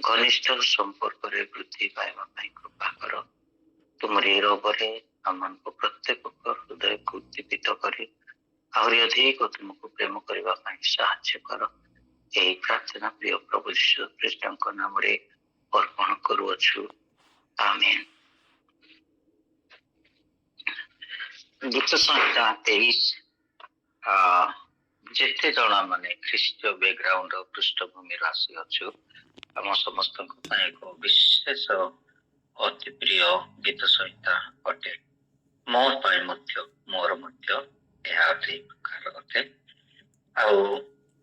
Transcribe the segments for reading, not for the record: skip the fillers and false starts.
ଘନିଷ୍ଠ ସମ୍ପର୍କରେ ବୃଦ୍ଧି ପାଇବା ପାଇଁ କୃପା କର। ତୁମରି ରବରେ ଆମମାନଙ୍କୁ ପ୍ରତ୍ୟେକ ହୃଦୟକୁ ଉଦ୍ଦୀପିତ କରି ଆହୁରି ଅଧିକ ତୁମକୁ ପ୍ରେମ କରିବା ପାଇଁ ସାହାଯ୍ୟ କର। ଏହି ପ୍ରାର୍ଥନା ପ୍ରିୟ ପ୍ରଭୁ ଯୀଶୁ ଖ୍ରୀଷ୍ଟଙ୍କ ନାମରେ ଅର୍ପଣ କରୁଅଛୁ, ଆମେନ୍। ଗୀତ ସଂହିତା 23। ଯେତେ ଜଣ ମାନେ ଖ୍ରୀଷ୍ଟୀୟ ବ୍ୟାକଗ୍ରାଉଣ୍ଡ ପୃଷ୍ଠଭୂମିରୁ ଆସିଅଛୁ, ଆମ ସମସ୍ତଙ୍କ ପାଇଁ ଏକ ବିଶେଷ ଅତି ପ୍ରିୟ ଗୀତ ସଂହିତା ଅଟେ। ମୋ ପାଇଁ ମଧ୍ୟ, ମୋର ମଧ୍ୟ ଏହା ଅତି ପ୍ରକାର ଅଟେ। ଆଉ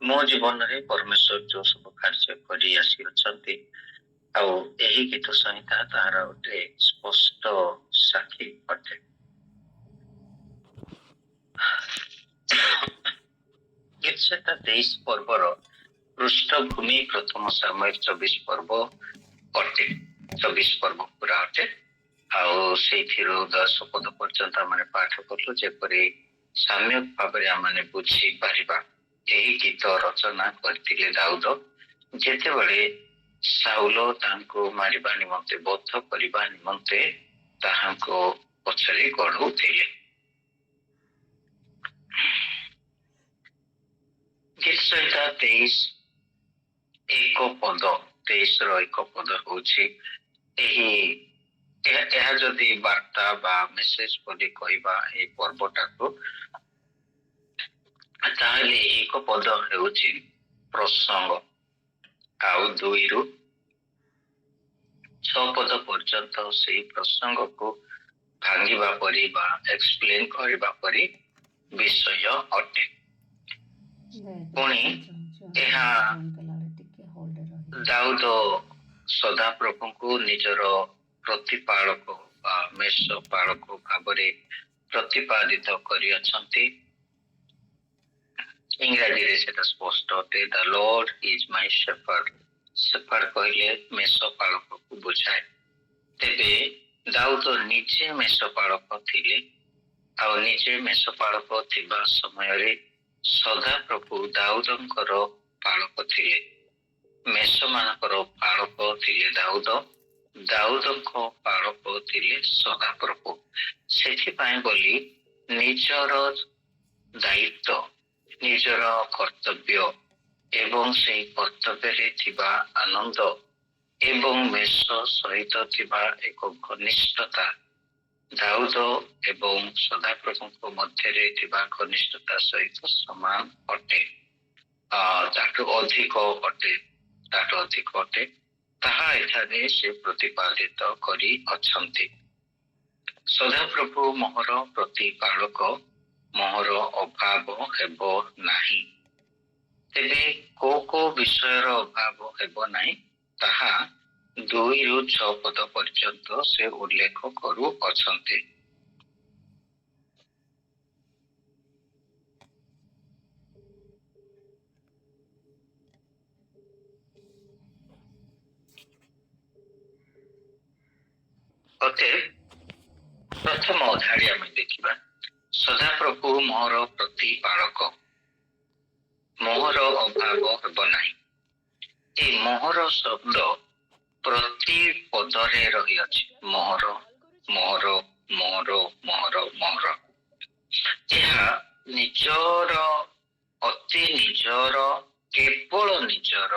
ମୋ ଜୀବନରେ ପରମେଶ୍ୱର ଯୋଉ ସବୁ କାର୍ଯ୍ୟ କରି ଆସିଅଛନ୍ତି, ଆଉ ଏହି ଗୀତ ସଂହିତା ତାହାର ଗୋଟେ ସ୍ପଷ୍ଟ ସାକ୍ଷୀ ଅଟେ। ଗୀତ ସଂହିତା 23 ପର୍ବର ପୃଷ୍ଠଭୂମି ପ୍ରଥମ ସାମୁଏଲ 24 ପର୍ବ ଅଟେ। 24 ପର୍ବ ପୁରା ଅଟେ। ଆଉ ସେଇଥିରୁ 10 ପଦ ପର୍ଯ୍ୟନ୍ତ ଆମେ ପାଠ କଲୁ, ଯେପରି ସାମ୍ୟକ ଭାବରେ ଆମେ ବୁଝିପାରିବା। ଏହି ଗୀତ ରଚନା କରିଥିଲେ ଦାଉଦ, ଯେତେବେଳେ ସାଉଲ ତାଙ୍କୁ ମାରିବା ନିମନ୍ତେ, ବଧ କରିବା ନିମନ୍ତେ ତାହାଙ୍କୁ ପଛରେ ଗଢୁଥିଲେ। ଗୀତ ସଂହିତା 23 ଏକ ପଦ, 23 ର ଏକ ପଦ ହଉଛି ଏହା ଯଦି ବାର୍ତ୍ତା ବା ମେସେଜ ବୋଲି କହିବା ଏହି ପର୍ବଟାକୁ, ତାହେଲେ ଏକ ପଦ ହେଉଛି ପ୍ରସଙ୍ଗ। ଆଉ 2 ରୁ 6 ପଦ ପର୍ଯ୍ୟନ୍ତ ସେହି ପ୍ରସଙ୍ଗକୁ ଭାଙ୍ଗିବା ପରି ବା ଏକ୍ସପ୍ଲେନ କରିବା ପରି ବିଷୟ ଅଟେ। ପୁଣି ଏହା ଦାଉଦ ସଦାପ୍ରଭୁଙ୍କୁ ନିଜର ପ୍ରତିପାଳକ ବା ମେଷପାଳକ ଭାବରେ ପ୍ରତିପାଦିତ କରିଅଛନ୍ତି। ଇଂରାଜୀରେ ସେଟା ସ୍ପଷ୍ଟ ଅଟେ, the lord is my shepherd. Shepherd କହିଲେ ମେଷପାଳକକୁ ବୁଝାଏ। ତେବେ ଦାଉଦ ନିଜେ ମେଷପାଳକ ଥିଲେ, ଆଉ ନିଜେ ମେଷପାଳକ ଥିବା ସମୟରେ ସଦାପ୍ରଭୁ ଦାଉଦଙ୍କର ପାଳକ ଥିଲେ। ମେଷମାନଙ୍କର ପାଳକ ଥିଲେ ଦାଉଦ, ଦାଉଦଙ୍କ ପାଳକ ଥିଲେ ସଦାପ୍ରଭୁ। ସେଥିପାଇଁ ବୋଲି ନିଜର ଦାୟିତ୍ୱ, ନିଜର କର୍ତ୍ତବ୍ୟ ଏବଂ ସେହି କର୍ତ୍ତବ୍ୟରେ ଥିବା ଆନନ୍ଦ ଏବଂ ମେଷ ସହିତ ଥିବା ଏକ ଘନିଷ୍ଠତା, ଦାଉଦ ଏବଂ ସଦାପ୍ରଭୁଙ୍କ ମଧ୍ୟରେ ଥିବା ଘନିଷ୍ଠତା ସହିତ ସମାନ ଅଟେ, ତାଠୁ ଅଧିକ ଅଟେ। ତାହା ଏଠାରେ ସେ ପ୍ରତିପାଦିତ କରି ଅଛନ୍ତି। ସଦାପ୍ରଭୁ ମୋହର ପ୍ରତିପାଳକ, ମୋହର ଅଭାବ ହେବ ନାହିଁ। ତେବେ କୋଉ ବିଷୟର ଅଭାବ ହେବ ନାହିଁ, ତାହା 2 ରୁ 6 ପଦ ପର୍ଯ୍ୟନ୍ତ ସେ ଉଲ୍ଲେଖ କରୁଅଛନ୍ତି। ପ୍ରଥମ ଅଧ୍ୟାୟ ଆମେ ଦେଖିବା। ସଦାପ୍ରଭୁ ମୋହର ପ୍ରତିପାଳକ, ମୋହର ଅଭାବ ହେବ ନାହିଁ। এই ମୋହର ଶବ୍ଦ ପ୍ରତି ପଦରେ ରହିଅଛି। ମୋହର, ମୋହର, ମୋହର, ମୋହର, ମୋହର। ଏହା ନିଜର, ଅତି ନିଜର, କେବଳ ନିଜର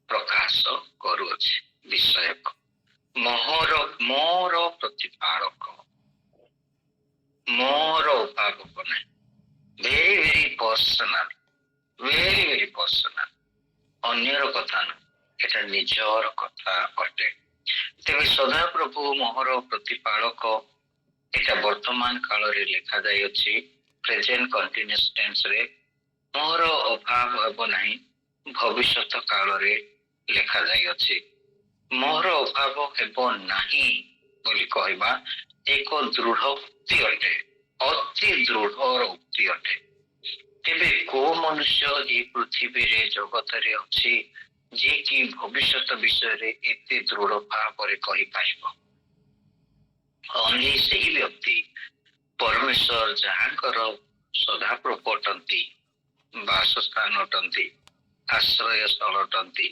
ପ୍ରକାଶ କରୁଅଛି ବିଷୟକ। ମୋହର, ମୋର ପ୍ରତିପାଳକ, ମୋର ଅଭାବ ହେବ ନାହିଁ। Very personal, very personal. ଅନ୍ୟର କଥା ନୁହେଁ, এটা ନିଜର କଥା ଅଟେ। ତେବେ ସଦାପ୍ରଭୁ ମୋହର ପ୍ରତିପାଳକ, এটা ବର୍ତ୍ତମାନ କାଳରେ ଲେଖାଯାଇଅଛି ପ୍ରେଜେଣ୍ଟ କଣ୍ଟିନ୍ୟୁଅସ୍ ଟେନ୍ସରେ। ମୋହର ଅଭାବ ହେବ ନାହିଁ ଭବିଷ୍ୟତ କାଳରେ ଲେଖାଯାଇଅଛି। ମୋହର ଅଭାବ ହେବ ନାହିଁ ବୋଲି କହିବା ଏକ ଦୃଢ ଉକ୍ତି ଅଟେ, ଅତି ଦୃଢ ଉକ୍ତି ଅଟେ। ତେବେ କୋଉ ମନୁଷ୍ୟ ଏହି ପୃଥିବୀରେ ଜଗତରେ ଅଛି ଯିଏକି ଭବିଷ୍ୟତ ବିଷୟରେ ଏତେ ଦୃଢ ଭାବରେ କହିପାରିବ? ଅନ୍ଲି ସେହି ବ୍ୟକ୍ତି, ପରମେଶ୍ୱର ଯାହାଙ୍କର ସଦାପ୍ରଭୁ ଅଟନ୍ତି, ବାସସ୍ଥାନ ଅଟନ୍ତି, ଆଶ୍ରୟସ୍ଥଳ ଅଟନ୍ତି,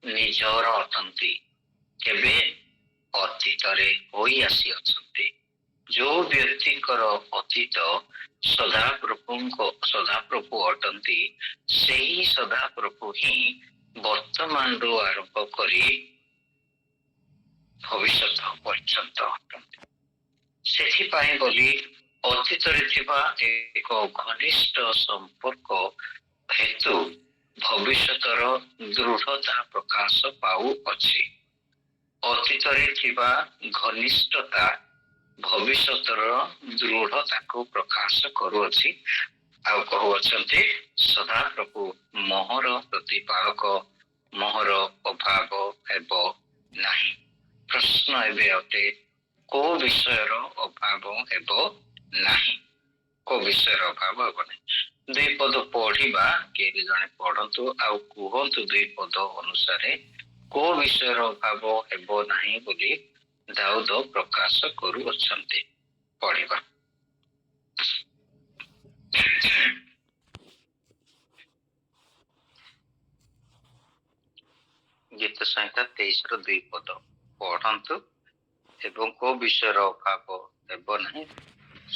ନିଜର ଅଟନ୍ତି, କେବେ ଅତୀତରେ ହୋଇ ଆସିଅଛନ୍ତି। ଯୋଉ ବ୍ୟକ୍ତିଙ୍କର ଅତୀତ ସଦାପ୍ରଭୁ ଅଟନ୍ତି, ସେହି ସଦାପ୍ରଭୁ ହିଁ ବର୍ତ୍ତମାନରୁ ଆରମ୍ଭ କରି ଭବିଷ୍ୟତ ପର୍ଯ୍ୟନ୍ତ ଅଟନ୍ତି। ସେଥିପାଇଁ ବୋଲି ଅତୀତରେ ଥିବା ଏକ ଘନିଷ୍ଠ ସମ୍ପର୍କ ହେତୁ ଭବିଷ୍ୟତର ଦୃଢ଼ତା ପ୍ରକାଶ ପାଉଅଛି। ଅତୀତରେ ଥିବା ଘନିଷ୍ଠତା ଭବିଷ୍ୟତର ଦୃଢ଼ତାକୁ ପ୍ରକାଶ କରୁଅଛି। ଆଉ କହୁଅଛନ୍ତି, ସଦାପ୍ରଭୁ ମୋହର ପ୍ରତିପାଳକ, ମୋହର ଅଭାବ ହେବ ନାହିଁ। ପ୍ରଶ୍ନ ଏବେ ଅଟେ, କୋଉ ବିଷୟର ଅଭାବ ହେବ ନାହିଁ? କୋଉ ବିଷୟର ଅଭାବ ହେବ ନାହିଁ? ଦୁଇ ପଦ ପଢିବା, କିଏ ଜଣେ ପଢନ୍ତୁ ଆଉ କୁହନ୍ତୁ ଦୁଇ ପଦ ଅନୁସାରେ କୋଉ ବିଷୟର ଅଭାବ ହେବ ନାହିଁ ବୋଲି ଦାଉଦ ପ୍ରକାଶ କରୁଅଛନ୍ତି। ପଢିବା। ଗୀତ ସଂହିତା 23ର 2 ପଦ ପଢନ୍ତୁ ଏବଂ କୋଉ ବିଷୟର ଅଭାବ ହେବ ନାହିଁ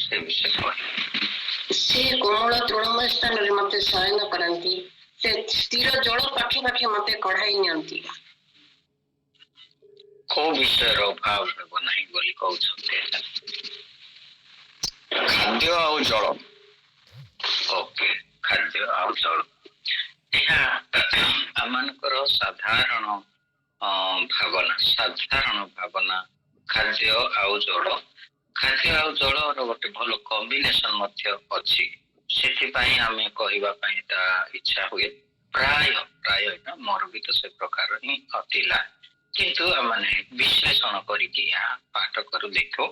ସେ ବିଷୟ କହିବେ। ସେ କୋମଳ ତୃଣମୟ ସ୍ଥାନରେ ମତେ ଶୟନ କରନ୍ତି, ସେ ସ୍ଥିର ଜଳ ପାଖେ ମତେ କଢାଇ ନିଅନ୍ତି। କୋଉ ବିଷୟର ଅଭାବ ହେବ ନାହିଁ ବୋଲି କହୁଛନ୍ତି? ଖାଦ୍ୟ ଆଉ ଜଳ। ଓକେ, ଖାଦ୍ୟ ଆଉ ଜଳ। ଏହା ଆମମାନଙ୍କର ସାଧାରଣ ଭାବନା। ଖାଦ୍ୟ ଆଉ ଜଳ, ଖାଦ୍ୟ ଆଉ ଜଳର ଗୋଟେ ଭଲ କମ୍ବିନେସନ ମଧ୍ୟ ଅଛି। ସେଥିପାଇଁ ଆମେ କହିବା ପାଇଁ ତା ଇଚ୍ଛା ହୁଏ। ପ୍ରାୟ ମୋର ବି ତ ସେ ପ୍ରକାର ହିଁ ଥିଲା, କିନ୍ତୁ ଆମେ ବିଶ୍ଳେଷଣ କରିକି ଏହା ପାଠ କରୁ। ଦେଖୁ,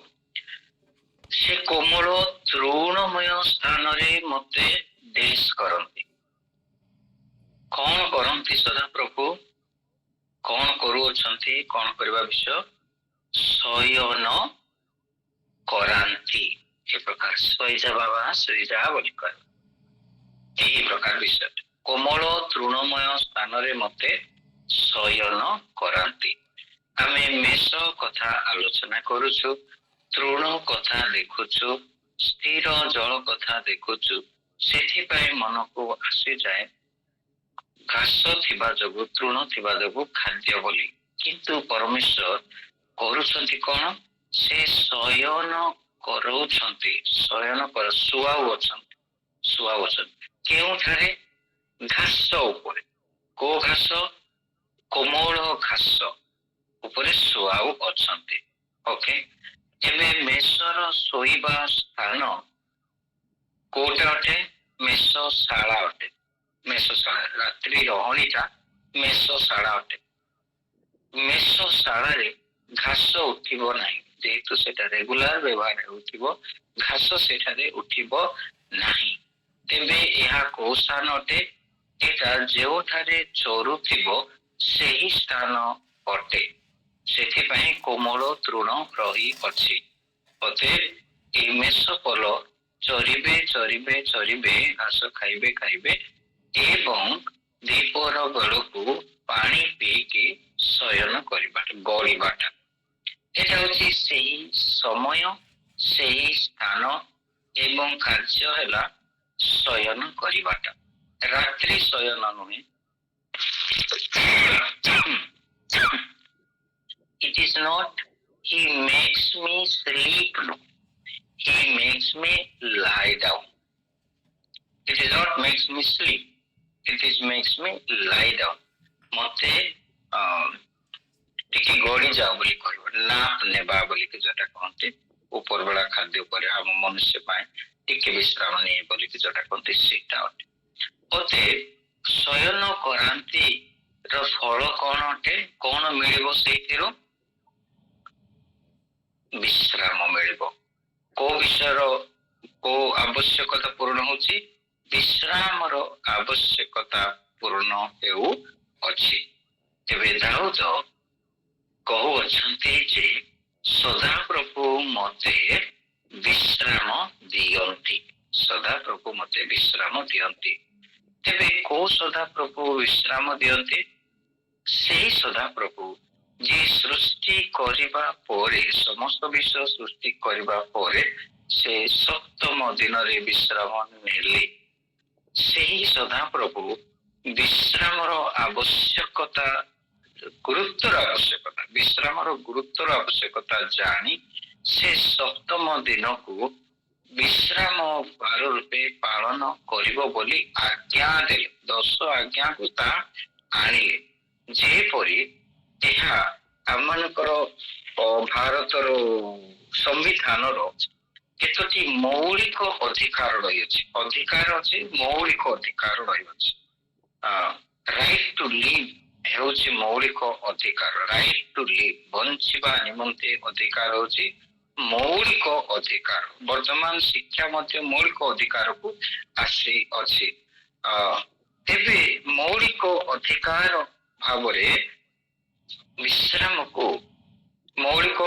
ସେ କୋମଳ ତୃଣମୟ ସ୍ଥାନରେ ମତେ ଦେଶ କରନ୍ତି। କଣ କରନ୍ତି ସଦାପ୍ରଭୁ? କଣ କରୁଅଛନ୍ତି? କଣ କରିବା ବିଷୟ? ଶୟନ କରାନ୍ତି। ଏ ପ୍ରକାର ଶୋଇଯା ବାବା, ଶୋଇଯା ବୋଲି କହ, ଏହି ପ୍ରକାର ବିଷୟ। କୋମଳ ତୃଣମୟ ସ୍ଥାନରେ ମତେ ଶୟନ କରାନ୍ତି। ଆମେ ମେଷ କଥା ଆଲୋଚନା କରୁଛୁ, ତୃଣ କଥା ଦେଖୁଛୁ, ସ୍ଥିର ଜଳ କଥା ଦେଖୁଛୁ। ସେଥିପାଇଁ ମନକୁ ଆସିଯାଏ ଘାସ ଥିବା ଯୋଗୁ, ତୃଣ ଥିବା ଯୋଗୁ ଖାଦ୍ୟ ବୋଲି। କିନ୍ତୁ ପରମେଶ୍ୱର କରୁଛନ୍ତି କଣ? ସେ ଶୟନ କରଉଛନ୍ତି, ଶୁଆଉଅଛନ୍ତି। କେଉଁଠାରେ? ଘାସ ଉପରେ। କୋଉ ଘାସ? କୋମଳ ଘାସ ଉପରେ ଶୁଆଉ ଅଛନ୍ତି। ଓକେ, ଏବେ ମେଷର ଶୋଇବା ସ୍ଥାନ କୋଉଟା ଅଟେ? ମେଷଶାଳା ଅଟେ। ମେଷଶାଳା, ରାତ୍ରି ରହଣୀଟା ମେଷଶାଳା ଅଟେ। ମେଷଶାଳାରେ ଘାସ ଉଠିବ ନାହିଁ, ଯେହେତୁ ସେଟା ରେଗୁଲାର ବ୍ୟବହାର ହେଉଥିବ, ଘାସ ସେଠାରେ ଉଠିବ ନାହିଁ। ତେବେ ଏହା କୋଉ ସ୍ଥାନ ଅଟେ? ଏଟା ଯେଉଁଠାରେ ଚରୁଥିବ ସେହି ସ୍ଥାନ ଅଟେ। ସେଥିପାଇଁ କୋମଳ ତୃଣ ରହିଅଛି। ଅତଏବ ଏହି ମେଷ ପଲ ଚରିବେ, ଘାସ ଖାଇବେ ଏବଂ ଦ୍ୱିପହର ବେଳକୁ ପାଣି ପିଇକି ଶୟନ କରିବାଟା, ଗଡ଼ିବାଟା। ଏଟା ହଉଛି ସେହି ସମୟ, ସେହି ସ୍ଥାନ ଏବଂ କାର୍ଯ୍ୟ ହେଲା ଶୟନ କରିବାଟା। ରାତ୍ରି ଶୟନ ନୁହେଁ। It is not he makes me sleep, no. He makes me lie down. It is not makes me sleep. It is makes me lie down. ମତେ ଟିକେ ଗଡି ଯାଅ ବୋଲି କହିବ, ନାପ ନେବା ବୋଲିକି ଯୋଉଟା କହନ୍ତି। ଉପର ବେଳା ଖାଦ୍ୟ ପରେ ଆମ ମନୁଷ୍ୟ ପାଇଁ ଟିକେ ବିଶ୍ରାମ ନିଏ ବୋଲିକି ଯୋଉଟା କହନ୍ତି, ସେଇଟା ଅଟେ। ଅତେ ଶୟନ କରାନ୍ତି ର ଫଳ କଣ ଅଟେ? କଣ ମିଳିବ ସେଇଥିରୁ? ବିଶ୍ରାମ ମିଳିବ। କୋଉ ବିଷୟର କୋଉ ଆବଶ୍ୟକତା ପୂରଣ ହଉଛି? ବିଶ୍ରାମର ଆବଶ୍ୟକତା ପୂରଣ ହେଉଅଛି। ତେବେ ଦାଉଦ କହୁଅଛନ୍ତି ଯେ ସଦାପ୍ରଭୁ ମତେ ବିଶ୍ରାମ ଦିଅନ୍ତି। ସଦାପ୍ରଭୁ ମତେ ବିଶ୍ରାମ ଦିଅନ୍ତି। ତେବେ କୋଉ ସଦାପ୍ରଭୁ ବିଶ୍ରାମ ଦିଅନ୍ତି? ସେହି ସଦାପ୍ରଭୁ ଯିଏ ସୃଷ୍ଟି କରିବା ପରେ, ସମସ୍ତ ବିଷୟ ସୃଷ୍ଟି କରିବା ପରେ ସେ ସପ୍ତମ ଦିନରେ ବିଶ୍ରାମ ନେଲେ। ସେହି ସଦାପ୍ରଭୁ ବିଶ୍ରାମର ଆବଶ୍ୟକତା, ବିଶ୍ରାମର ଗୁରୁତ୍ୱର ଆବଶ୍ୟକତା ଜାଣି ସେ ସପ୍ତମ ଦିନକୁ ବିଶ୍ରାମ ବାର ରୂପେ ପାଳନ କରିବ ବୋଲି ଆଜ୍ଞା ଦେଲେ। 10 ଆଜ୍ଞାକୁ ତାହା ଆଣିଲେ, ଯେପରି ଏହା ଆମମାନଙ୍କର ଭାରତର ସମ୍ବିଧାନର କେତୋଟି ମୌଳିକ ଅଧିକାର ରହିଅଛି। ଅଧିକାର ଅଛି, ମୌଳିକ ଅଧିକାର ରହିଅଛି। ରାଇଟ୍ ଟୁ ଲିଭ୍ ହେଉଛି ମୌଳିକ ଅଧିକାର। ରାଇଟ୍ ଟୁ ଲିଭ୍, ବଞ୍ଚିବା ନିମନ୍ତେ ଅଧିକାର ହେଉଛି ମୌଳିକ ଅଧିକାର। ବର୍ତ୍ତମାନ ଶିକ୍ଷା ମଧ୍ୟ ମୌଳିକ ଅଧିକାରକୁ ଆସିଅଛି। ତେବେ ମୌଳିକ ଅଧିକାର ଭାବରେ ବିଶ୍ରାମକୁ ମୌଳିକ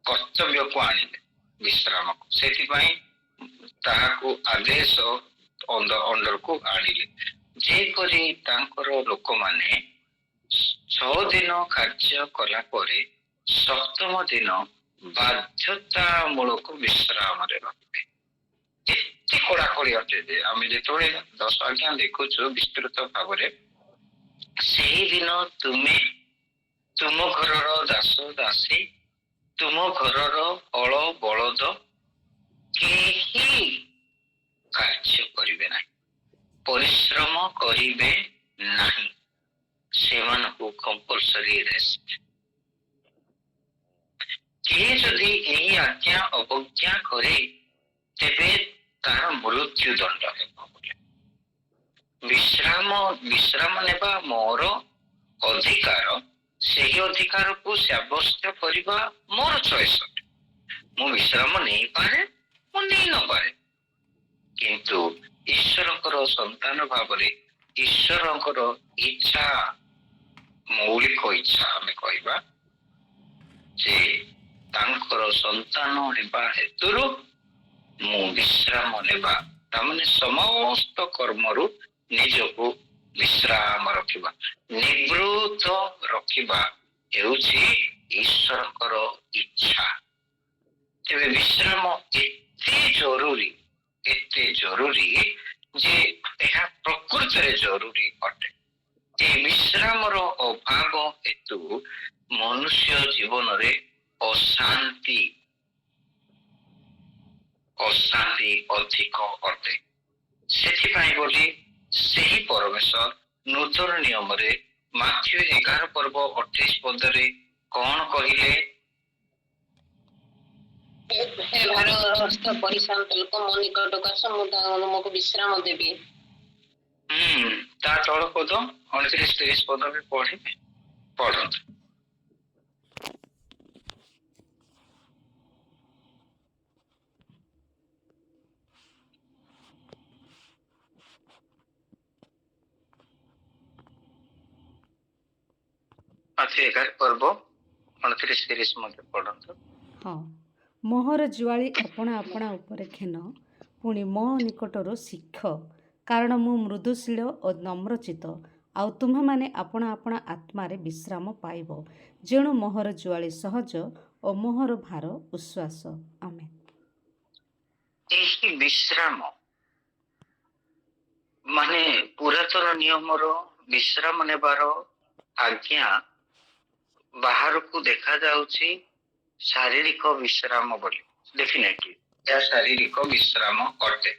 କର୍ତ୍ତବ୍ୟକୁ ଆଣିଲେ ବିଶ୍ରାମକୁ। ସେଥିପାଇଁ ତାହାକୁ ଆଦେଶ ଅଣ୍ଡରକୁ ଆଣିଲେ, ଯେପରି ତାଙ୍କର ଲୋକମାନେ 6 ଦିନ କାର୍ଯ୍ୟ କଲା ପରେ ସପ୍ତମ ଦିନ ବାଧ୍ୟତାମୂଳକ ବିଶ୍ରାମରେ ରହିବେ। ଏତେ କଡ଼ାକଡ଼ି ଅଟେ ଯେ ଆମେ ଯେତେବେଳେ 10 ଆଜ୍ଞା ଦେଖୁଛୁ ବିସ୍ତୃତ ଭାବରେ, ସେହିଦିନ ତୁମେ ତୁମ ଘରର ଦାସ ଦାସୀ, ତୁମ ଘରର ହଳ ବଳଦ କେହି କାର୍ଯ୍ୟ କରିବେ ନାହିଁ, ପରିଶ୍ରମ କରିବେ ନାହିଁ। ସେମାନଙ୍କୁ କମ୍ପଲସରି ରେଷ୍ଟ। କିଏ ଯଦି ଏହି ଆଜ୍ଞା ଅବଜ୍ଞା କରେ ତେବେ ତାର ମୃତ୍ୟୁ ଦଣ୍ଡ ହେବ ବୋଲି। ବିଶ୍ରାମ ନେବା ମୋର ଅଧିକାର। ସେହି ଅଧିକାରକୁ ସାବ୍ୟସ୍ତ କରିବା ମୋର ଚଏସ୍ ଅଟେ। ମୁଁ ବିଶ୍ରାମ ନେଇପାରେ, ମୁଁ ନେଇ ନପାରେ, କିନ୍ତୁ ଈଶ୍ୱରଙ୍କର ସନ୍ତାନ ଭାବରେ ଈଶ୍ୱରଙ୍କର ଇଚ୍ଛା, ମୌଳିକ ଇଚ୍ଛା ଆମେ କହିବା ଯେ ତାଙ୍କର ସନ୍ତାନ ହେବା ହେତୁରୁ ମୁଁ ବିଶ୍ରାମ ନେବା, ତାମାନେ ସମସ୍ତ କର୍ମରୁ ନିଜକୁ ବିଶ୍ରାମ ରଖିବା, ନିବୃତ୍ତ ରଖିବା ହେଉଛି ଈଶ୍ୱରଙ୍କର ଇଚ୍ଛା। ତେବେ ବିଶ୍ରାମ ଏତେ ଜରୁରୀ ଯେ ଏହା ପ୍ରକୃତରେ ଜରୁରୀ ଅଟେ। ଏ ବିଶ୍ରାମର ଅଭାବ ହେତୁ ମନୁଷ୍ୟ ଜୀବନରେ ଅଶାନ୍ତି ଅଧିକ ଅଟେ। ସେଥିପାଇଁ ବୋଲି ସେହି ପରମେଶ୍ୱର ନୂତନ ନିୟମରେ ମାଥ୍ୟୁ 11 ପର୍ବ 28 ପଦରେ କଣ କହିଲେ? ହେ ଭାରସ୍ଥ ପରିଶାନ୍ତ ଲୋକ ମୋ ନିକଟକୁ ଆସ, ମୁଁ ତୁମକୁ ବିଶ୍ରାମ ଦେବି। ତା ତଳ ପଦ 29-30 ପଦ ବି ପଢିବେ, ପଢନ୍ତୁ। ମାଥ୍ୟୁ 11 ପର୍ବ 29-30 ମଧ୍ୟ ପଢନ୍ତୁ। ହଁ, ମୋହର ଜୁଆଳି ଆପଣା ଆପଣା ଉପରେ ଘେନ, ପୁଣି ମୋ ନିକଟରୁ ଶିଖ, କାରଣ ମୁଁ ମୃଦୁଶୀଳ ଓ ନମ୍ରଚିତ୍ତ, ଆଉ ତୁମ୍ଭେମାନେ ଆପଣା ଆପଣା ଆତ୍ମାରେ ବିଶ୍ରାମ ପାଇବ, ଯେଣୁ ମୋହର ଜୁଆଳି ସହଜ ଓ ମୋହର ଭାର ଉଶ୍ୱାସ। ଆମେନ୍। ଏହି ବିଶ୍ରାମ ମାନେ ପୁରାତନ ନିୟମର ବିଶ୍ରାମ ନେବାର ଆଜ୍ଞା ବାହାରକୁ ଦେଖାଯାଉଛି ଶାରୀରିକ ବିଶ୍ରାମ ବୋଲି। ଡେଫିନେଟଲି ଏହା ଶାରୀରିକ ବିଶ୍ରାମ ଅଟେ।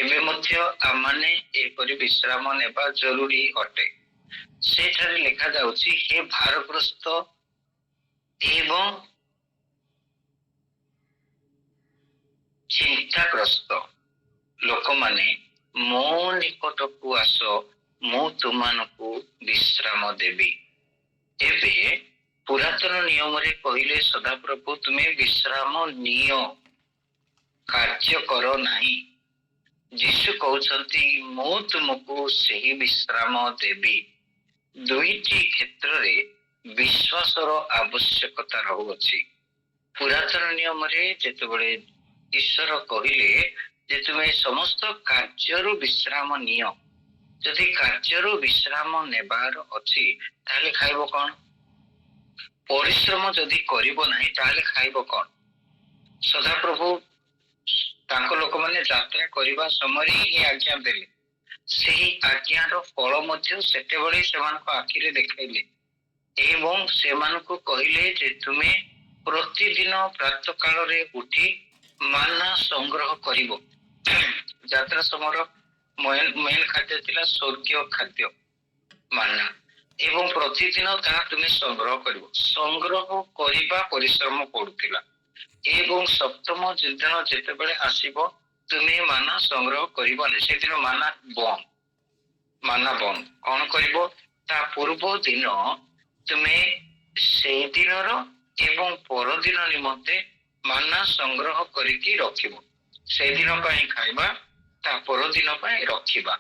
ଏବେ ମଧ୍ୟ ଆମମାନେ ଏପରି ବିଶ୍ରାମ ନେବା ଜରୁରୀ ଅଟେ। ସେଠାରେ ଲେଖାଯାଉଛି, ହେ ଭାରଗ୍ରସ୍ତ ଏବଂ ଚିନ୍ତାଗ୍ରସ୍ତ ଲୋକମାନେ ମୋ ନିକଟକୁ ଆସ, ମୁଁ ତୁମମାନଙ୍କୁ ବିଶ୍ରାମ ଦେବି। ଏବେ ପୁରାତନ ନିୟମରେ କହିଲେ ସଦାପ୍ରଭୁ ତୁମେ ବିଶ୍ରାମ ନିଅ, କାର୍ଯ୍ୟ କର ନାହିଁ। ଯୀଶୁ କହୁଛନ୍ତି ମୁଁ ତୁମକୁ ସେହି ବିଶ୍ରାମ ଦେବି। ଦୁଇଟି କ୍ଷେତ୍ରରେ ବିଶ୍ୱାସର ଆବଶ୍ୟକତା ରହୁଅଛି। ପୁରାତନ ନିୟମରେ ଯେତେବେଳେ ଈଶ୍ୱର କହିଲେ ଯେ ତୁମେ ସମସ୍ତ କାର୍ଯ୍ୟରୁ ବିଶ୍ରାମ ନିଅ, ଯଦି କାର୍ଯ୍ୟରୁ ବିଶ୍ରାମ ନେବାର ଅଛି ତାହେଲେ ଖାଇବ କଣ? ପରିଶ୍ରମ ଯଦି କରିବ ନାହିଁ ତାହେଲେ ଖାଇବ କଣ? ସଦାପ୍ରଭୁ ତାଙ୍କ ଲୋକମାନେ ଯାତ୍ରା କରିବା ସମୟରେ ହିଁ ଆଜ୍ଞା ଦେଲେ। ସେହି ଆଜ୍ଞାର ଫଳ ମଧ୍ୟ ସେତେବେଳେ ସେମାନଙ୍କ ଆଖିରେ ଦେଖାଇଲେ ଏବଂ ସେମାନଙ୍କୁ କହିଲେ ଯେ ତୁମେ ପ୍ରତିଦିନ ପ୍ରାତଃ କାଳରେ ଉଠି ମାନା ସଂଗ୍ରହ କରିବ। ଯାତ୍ରା ସମୟର ମେନ୍ ଖାଦ୍ୟ ଥିଲା ସ୍ୱର୍ଗୀୟ ଖାଦ୍ୟ ମାନା, ଏବଂ ପ୍ରତିଦିନ ତାହା ତୁମେ ସଂଗ୍ରହ କରିବ। ସଂଗ୍ରହ କରିବା ପରିଶ୍ରମ ପଡୁଥିଲା ଏବଂ ସପ୍ତମ ଦିନ ଯେତେବେଳେ ଆସିବ ତୁମେ ମାନା ସଂଗ୍ରହ କରିବନି, ସେଦିନ ମାନା ବନ୍ଦ। କଣ କରିବ? ତା ପୂର୍ବ ଦିନ ତୁମେ ସେଇ ଦିନର ଏବଂ ପରଦିନ ନିମନ୍ତେ ମାନା ସଂଗ୍ରହ କରିକି ରଖିବ। ସେଇଦିନ ପାଇଁ ଖାଇବା, ତା ପରଦିନ ପାଇଁ ରଖିବା।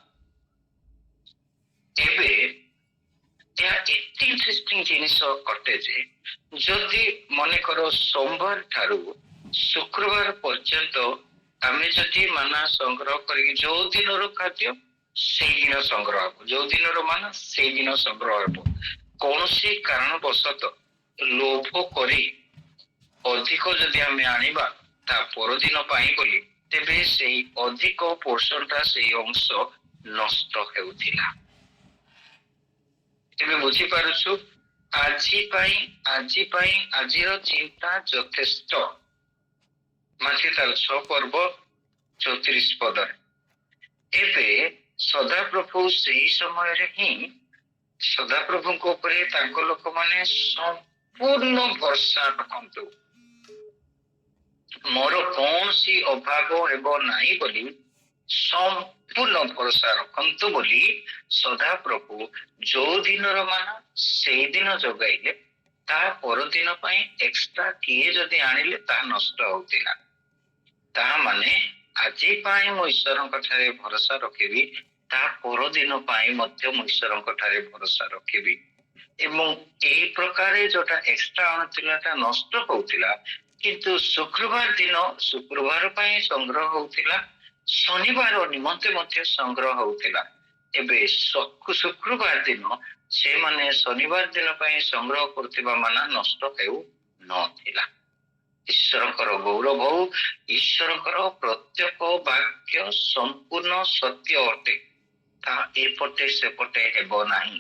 ଏବେ ଏହା ଏତେ ଇଣ୍ଟରେଷ୍ଟିଂ ଜିନିଷ ଅଟେ ଯେ ଯଦି ମନେକର ସୋମବାର ଠାରୁ ଶୁକ୍ରବାର ପର୍ଯ୍ୟନ୍ତ ଆମେ ଯଦି ମାନା ସଂଗ୍ରହ କରିକି ଯୋଉ ଦିନର ଖାଦ୍ୟ ସେଇଦିନ ସଂଗ୍ରହ ହବ, ଯୋଉ ଦିନର ମାନା ସେଇଦିନ ସଂଗ୍ରହ ହବ, କୌଣସି କାରଣବଶତଃ ଲୋଭ କରି ଅଧିକ ଯଦି ଆମେ ଆଣିବା ତା ପରଦିନ ପାଇଁ ବୋଲି, ତେବେ ସେଇ ଅଧିକ ପୋର୍ସନଟା ସେଇ ଅଂଶ ନଷ୍ଟ ହେଉଥିଲା। ଏବେ ବୁଝିପାରୁଛୁ ଆଜିର ଚିନ୍ତା ଯଥେଷ୍ଟ। ମାଥ୍ୟୁ ତାର 6 ପର୍ବ 34 ପଦରେ। ଏବେ ସଦାପ୍ରଭୁ ସେହି ସମୟରେ ହିଁ ସଦାପ୍ରଭୁଙ୍କ ଉପରେ ତାଙ୍କ ଲୋକମାନେ ସମ୍ପୂର୍ଣ୍ଣ ଭରସା ରଖନ୍ତୁ। ମୋର କୌଣସି ଅଭାବ ହେବ ନାହିଁ ବୋଲି ସମ୍ପୂର୍ଣ୍ଣ ଭରସା ରଖନ୍ତୁ ବୋଲି ସଦାପ୍ରଭୁ ଯୋଉ ଦିନର ମାନା ସେଇ ଦିନ ଯୋଗାଇଲେ, ତା ପରଦିନ ପାଇଁ ଏକ୍ସଟ୍ରା କିଏ ଯଦି ଆଣିଲେ ତାହା ନଷ୍ଟ ହଉଥିଲା। ତାହା ମାନେ ଆଜି ପାଇଁ ମୁଁ ଈଶ୍ୱରଙ୍କ ଠାରେ ଭରସା ରଖିବି, ତା ପରଦିନ ପାଇଁ ମଧ୍ୟ ମୁଁ ଈଶ୍ୱରଙ୍କ ଠାରେ ଭରସା ରଖିବି। ଏବଂ ଏଇ ପ୍ରକାରେ ଯୋଉଟା ଏକ୍ସଟ୍ରା ଆଣୁଥିଲା ତା ନଷ୍ଟ ହଉଥିଲା, କିନ୍ତୁ ଶୁକ୍ରବାର ପାଇଁ ସଂଗ୍ରହ ହଉଥିଲା, ଶନିବାର ନିମନ୍ତେ ମଧ୍ୟ ସଂଗ୍ରହ ହଉଥିଲା। ଏବେ ଶୁକ୍ରବାର ଦିନ ସେମାନେ ଶନିବାର ଦିନ ପାଇଁ ସଂଗ୍ରହ କରୁଥିବା ମାନା ନଷ୍ଟ ହେଉ ନଥିଲା। ଈଶ୍ୱରଙ୍କର ଗୌରବ ହଉ, ଈଶ୍ୱରଙ୍କର ପ୍ରତ୍ୟେକ ବାକ୍ୟ ସମ୍ପୂର୍ଣ୍ଣ ସତ୍ୟ ଅଟେ, ତାହା ଏପଟେ ସେପଟେ ହେବ ନାହିଁ।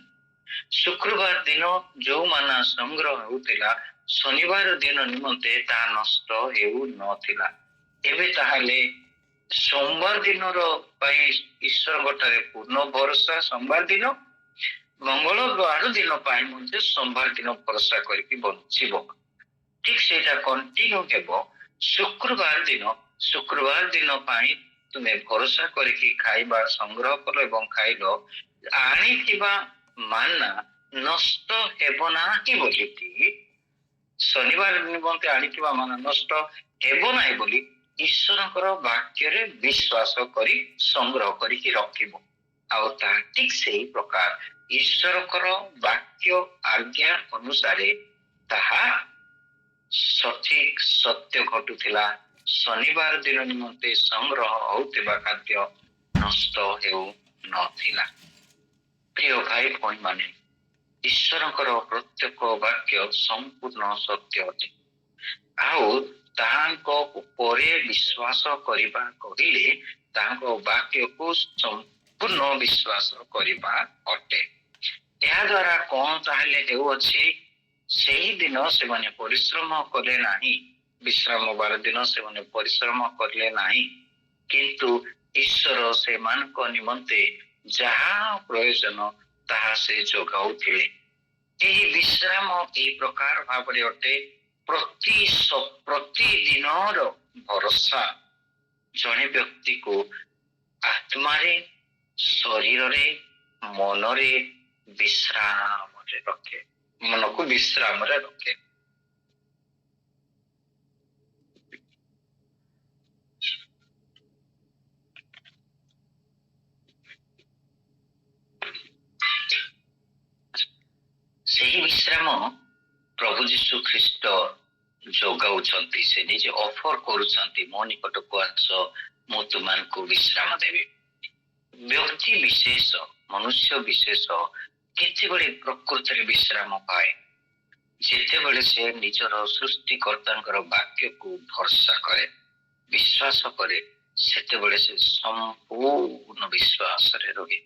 ଶୁକ୍ରବାର ଦିନ ଯୋଉ ମାନା ସଂଗ୍ରହ ହେଉଥିଲା, ଶନିବାର ଦିନ ନିମନ୍ତେ ତାହା ନଷ୍ଟ ହେଉ ନଥିଲା। ଏବେ ତାହେଲେ ସୋମବାର ଦିନର ପାଇଁ ଈଶ୍ୱରଙ୍କ ଠାରେ ପୂର୍ଣ୍ଣ ଭରସା ସୋମବାର ଦିନ, ମଙ୍ଗଳବାର ଦିନ ପାଇଁ ମଧ୍ୟ ସୋମବାର ଦିନ ଭରସା କରିକି ବଞ୍ଚିବ। ଠିକ ସେଇଟା କଣ୍ଟିନ୍ୟୁ ହେବ। ଶୁକ୍ରବାର ଦିନ ପାଇଁ ତୁମେ ଭରସା କରିକି ଖାଇବା ସଂଗ୍ରହ କର ଏବଂ ଖାଇଲ, ଆଣିଥିବା ମାନା ନଷ୍ଟ ହେବ ନାହିଁ ବୋଲିକି, ଶନିବାର ନିମନ୍ତେ ଆଣିଥିବା ମାନା ନଷ୍ଟ ହେବ ନାହିଁ ବୋଲି ଈଶ୍ୱରଙ୍କର ବାକ୍ୟରେ ବିଶ୍ୱାସ କରି ସଂଗ୍ରହ କରିକି ରଖିବ। ଆଉ ତାହା ଠିକ ସେଇ ପ୍ରକାର ଈଶ୍ୱରଙ୍କର ବାକ୍ୟ ଆଜ୍ଞା ଅନୁସାରେ ତାହା ସଠିକ ସତ୍ୟ ଘଟୁଥିଲା। ଶନିବାର ଦିନ ନିମନ୍ତେ ସଂଗ୍ରହ ହଉଥିବା ଖାଦ୍ୟ ନଷ୍ଟ ହେଉ ନଥିଲା। ପ୍ରିୟ ଭାଇ ଭଉଣୀ ମାନେ, ଈଶ୍ୱରଙ୍କର ପ୍ରତ୍ୟେକ ବାକ୍ୟ ସମ୍ପୂର୍ଣ୍ଣ ସତ୍ୟ ଅଟେ। ଆଉ ତାହାଙ୍କ ଉପରେ ବିଶ୍ୱାସ କରିବା କହିଲେ ତାଙ୍କ ବାକ୍ୟକୁ ସମ୍ପୂର୍ଣ୍ଣ ବିଶ୍ୱାସ କରିବା ଅଟେ। ଏହା ଦ୍ୱାରା କଣ ତାହେଲେ ହେଉଅଛି? ସେହି ଦିନ ସେମାନେ ପରିଶ୍ରମ କଲେ ନାହିଁ, ବିଶ୍ରାମବାର ଦିନ ସେମାନେ ପରିଶ୍ରମ କଲେ ନାହିଁ, କିନ୍ତୁ ଈଶ୍ୱର ସେମାନଙ୍କ ନିମନ୍ତେ ଯାହା ପ୍ରୟୋଜନ ତାହା ସେ ଯୋଗାଉଥିଲେ। ଏହି ବିଶ୍ରାମ ଏହି ପ୍ରକାର ଭାବରେ ଅଟେ, ପ୍ରତିଦିନର ଭରସା ଜଣେ ବ୍ୟକ୍ତିକୁ ଆତ୍ମାରେ, ଶରୀରରେ, ମନରେ ବିଶ୍ରାମରେ ରଖେ, ମନକୁ ବିଶ୍ରାମରେ ରଖେ। ସେହି ବିଶ୍ରାମ ପ୍ରଭୁ ଯୀଶୁ ଖ୍ରୀଷ୍ଟ ଯୋଗାଉଛନ୍ତି। ସେ ନିଜେ ଅଫର କରୁଛନ୍ତି, ମୋ ନିକଟକୁ ଆସ, ମୁଁ ତୁମମାନଙ୍କୁ ବିଶ୍ରାମ ଦେବି। ବ୍ୟକ୍ତି ବିଶେଷ ମନୁଷ୍ୟ ବିଶେଷ କେତେବେଳେ ପ୍ରକୃତରେ ବିଶ୍ରାମ ପାଏ? ଯେତେବେଳେ ସେ ନିଜର ସୃଷ୍ଟିକର୍ତ୍ତାଙ୍କର ବାକ୍ୟକୁ ଭରସା କରେ, ବିଶ୍ୱାସ କରେ, ସେତେବେଳେ ସେ ସମ୍ପୂର୍ଣ୍ଣ ବିଶ୍ୱାସରେ ରହେ।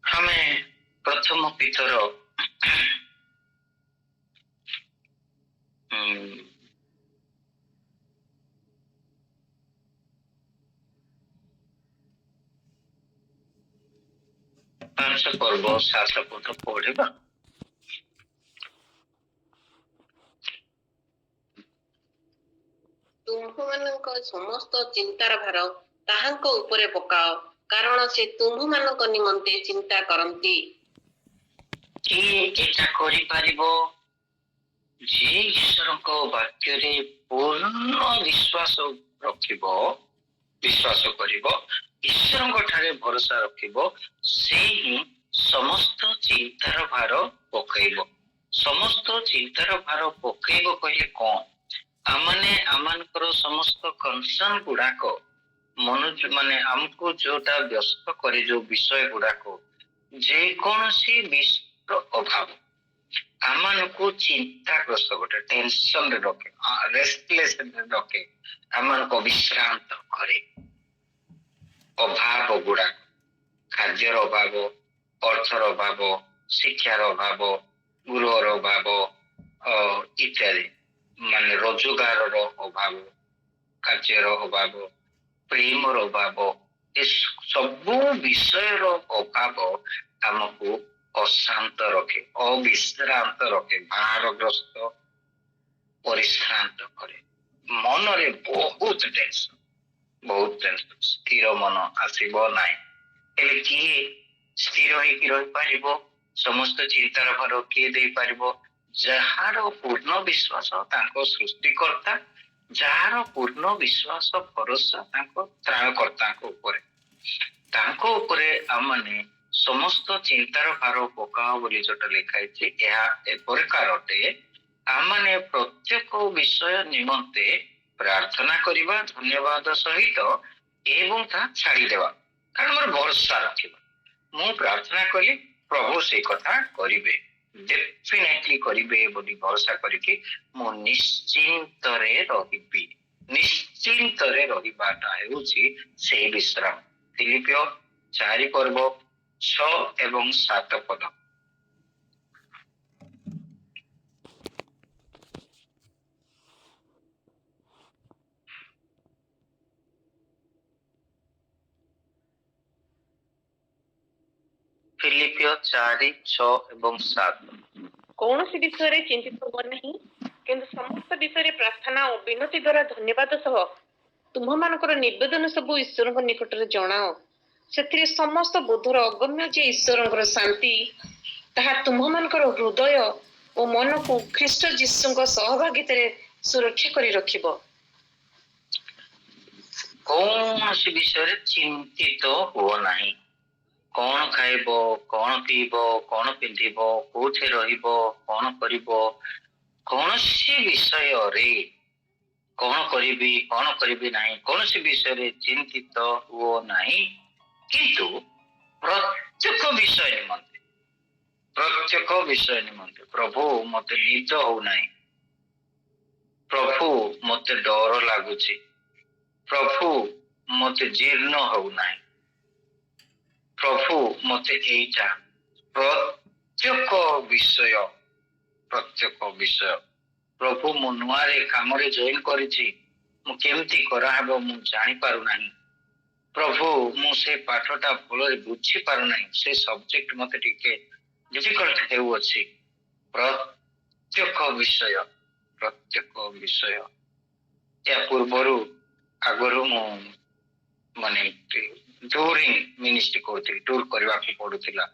ଆମେ ପ୍ରଥମ ପିତର 5 ପର୍ବ 7 ପଦ ପଢିବା। ତୁମ୍ଭମାନଙ୍କ ସମସ୍ତ ଚିନ୍ତାର ଭାର ତାହାଙ୍କ ଉପରେ ପକାଅ, କାରଣ ସେ ତୁମ୍ଭମାନଙ୍କ ନିମନ୍ତେ ଚିନ୍ତା କରନ୍ତି। କିଏ ଏଟା କରିପାରିବ? ଯିଏ ଈଶ୍ୱରଙ୍କ ବାକ୍ୟରେ ପୂର୍ଣ୍ଣ ବିଶ୍ୱାସ ରଖିବ, ବିଶ୍ୱାସ କରିବ, ଈଶ୍ୱରଙ୍କ ଠାରେ ଭରସା ରଖିବ, ସେ ହିଁ ସମସ୍ତ ଚିନ୍ତାର ଭାର ପକେଇବ। ସମସ୍ତ ଚିନ୍ତାର ଭାର ପକେଇବ କହିଲେ କଣ? ଆମମାନଙ୍କର ସମସ୍ତ କନସର୍ନ ଗୁଡାକ ମାନେ ଆମକୁ ଯୋଉଟା ବ୍ୟସ୍ତ କରେ, ଯୋଉ ବିଷୟ ଗୁଡାକ, ଯେକୌଣସି ବିଷୟର ଅଭାବ ଆମମାନଙ୍କୁ ଚିନ୍ତାଗ୍ରସ୍ତ, ଗୋଟେ ଟେନସନରେ ରଖେ, ରେଷ୍ଟଲେସରେ ରଖେ, ଆମମାନଙ୍କୁ ବିଶ୍ରାନ୍ତ କରେ। ଅଭାବ ଗୁଡାକ, ଖାଦ୍ୟର ଅଭାବ, ଅର୍ଥର ଅଭାବ, ଶିକ୍ଷାର ଅଭାବ, ଗୃହର ଅଭାବ ଇତ୍ୟାଦି, ମାନେ ରୋଜଗାରର ଅଭାବ, କାର୍ଯ୍ୟର ଅଭାବ, ପ୍ରେମର ଅଭାବ, ଏ ସବୁ ବିଷୟର ଅଭାବ ଆମକୁ ଅଶାନ୍ତ ରଖେ, ଅବିଶ୍ରାନ୍ତ ରଖେ, ଭାରଗ୍ରସ୍ତ, ପରିଶ୍ରାନ୍ତ କରେ। ମନରେ ବହୁତ ଟେନସନ, ସ୍ଥିର ମନ ଆସିବ ନାହିଁ। ହେଲେ କିଏ ସ୍ଥିର ହେଇକି ରହିପାରିବ? ସମସ୍ତ ଚିନ୍ତାର ଭାର କିଏ ଦେଇପାରିବ? ଯାହାର ପୂର୍ଣ୍ଣ ବିଶ୍ୱାସ ତାଙ୍କ ସୃଷ୍ଟିକର୍ତ୍ତା, ଯାହାର ପୂର୍ଣ୍ଣ ବିଶ୍ୱାସ ଭରସା ତାଙ୍କ ତ୍ରାଣକର୍ତ୍ତାଙ୍କ ଉପରେ, ତାଙ୍କ ଉପରେ ଆମମାନେ ସମସ୍ତ ଚିନ୍ତାର ଭାର ପକାଅ ବୋଲି ଯୋଉଟା ଲେଖା ହେଇଛି, ଏହା ଏପରିକାର ଅଟେ, ଆମମାନେ ପ୍ରତ୍ୟେକ ବିଷୟ ନିମନ୍ତେ ପ୍ରାର୍ଥନା କରିବା ଧନ୍ୟବାଦ ସହିତ ଏବଂ ତାହା ଛାଡ଼ିଦେବା, କାରଣ ଆମର ଭରସା ରଖିବା। ମୁଁ ପ୍ରାର୍ଥନା କଲି, ପ୍ରଭୁ ସେଇ କଥା କରିବେ, ଡେଫିନେଟଲି କରିବେ ବୋଲି ଭରସା କରିକି ମୁଁ ନିଶ୍ଚିନ୍ତରେ ରହିବି। ନିଶ୍ଚିନ୍ତରେ ରହିବାଟା ହେଉଛି ସେଇ ବିଶ୍ରାମ। ଫିଲିପିଓ 4 ପର୍ବ 6 ଏବଂ 7 ପଦ। ଫିଲିପିଓ 4, 6 ଏବଂ 7। କୌଣସି ବିଷୟରେ ଚିନ୍ତିତ ହୁଅ ନାହିଁ, କିନ୍ତୁ ସମସ୍ତ ବିଷୟରେ ପ୍ରାର୍ଥନା ଓ ବିନତି ଦ୍ୱାରା ଧନ୍ୟବାଦ ସହ ତୁମ୍ଭମାନଙ୍କର ନିବେଦନ ସବୁ ଈଶ୍ୱରଙ୍କ ନିକଟରେ ଜଣାଅ। ସେଥିରେ ସମସ୍ତ ବୋଧର ଅଗମ୍ୟ ଯେ ଈଶ୍ୱରଙ୍କର ଶାନ୍ତି ତାହା ତୁମ୍ଭମାନଙ୍କର ହୃଦୟ ଓ ମନକୁ ଖ୍ରୀଷ୍ଟ ଯୀଶୁଙ୍କ ସହଭାଗିତାରେ ସୁରକ୍ଷା କରି ରଖିବ। କୌଣସି ବିଷୟରେ ଚିନ୍ତିତ ହୁଅ ନାହିଁ। କଣ ଖାଇବ, କଣ ପିଇବ, କଣ ପିନ୍ଧିବ, କୋଉଠି ରହିବ, କଣ କରିବ, କୌଣସି ବିଷୟରେ କଣ କରିବି, କଣ କରିବି ନାହିଁ, କୌଣସି ବିଷୟରେ ଚିନ୍ତିତ ହୁଅ ନାହିଁ। କିନ୍ତୁ ପ୍ରତ୍ୟେକ ବିଷୟ ନିମନ୍ତେ, ପ୍ରଭୁ ମତେ ନିଦ ହଉନାହିଁ, ପ୍ରଭୁ ମତେ ଡର ଲାଗୁଛି, ପ୍ରଭୁ ମତେ ଜୀର୍ଣ୍ଣ ହଉନାହିଁ, ପ୍ରଭୁ ମତେ ଏଇଟା, ପ୍ରତ୍ୟେକ ବିଷୟ, ପ୍ରଭୁ ମୁଁ ନୂଆରେ କାମରେ ଜଏନ କରିଛି, ମୁଁ କେମିତି କରାହବ ମୁଁ ଜାଣିପାରୁନାହିଁ, ପ୍ରଭୁ ମୁଁ ସେ ପାଠଟା ଭଲରେ ବୁଝିପାରୁନାହିଁ, ସେ ସବଜେକ୍ଟ ମତେ ଟିକେ ଡିଫିକଲ୍ଟ ହେଉଅଛି। ପ୍ରତ୍ୟେକ ବିଷୟ ଏହା ପୂର୍ବରୁ ଆଗରୁ ମୁଁ ମାନେ ଟୁରିଂ ମିନିଷ୍ଟ୍ରି କରୁଥିଲି, ଟୁର କରିବାକୁ ପଡୁଥିଲା।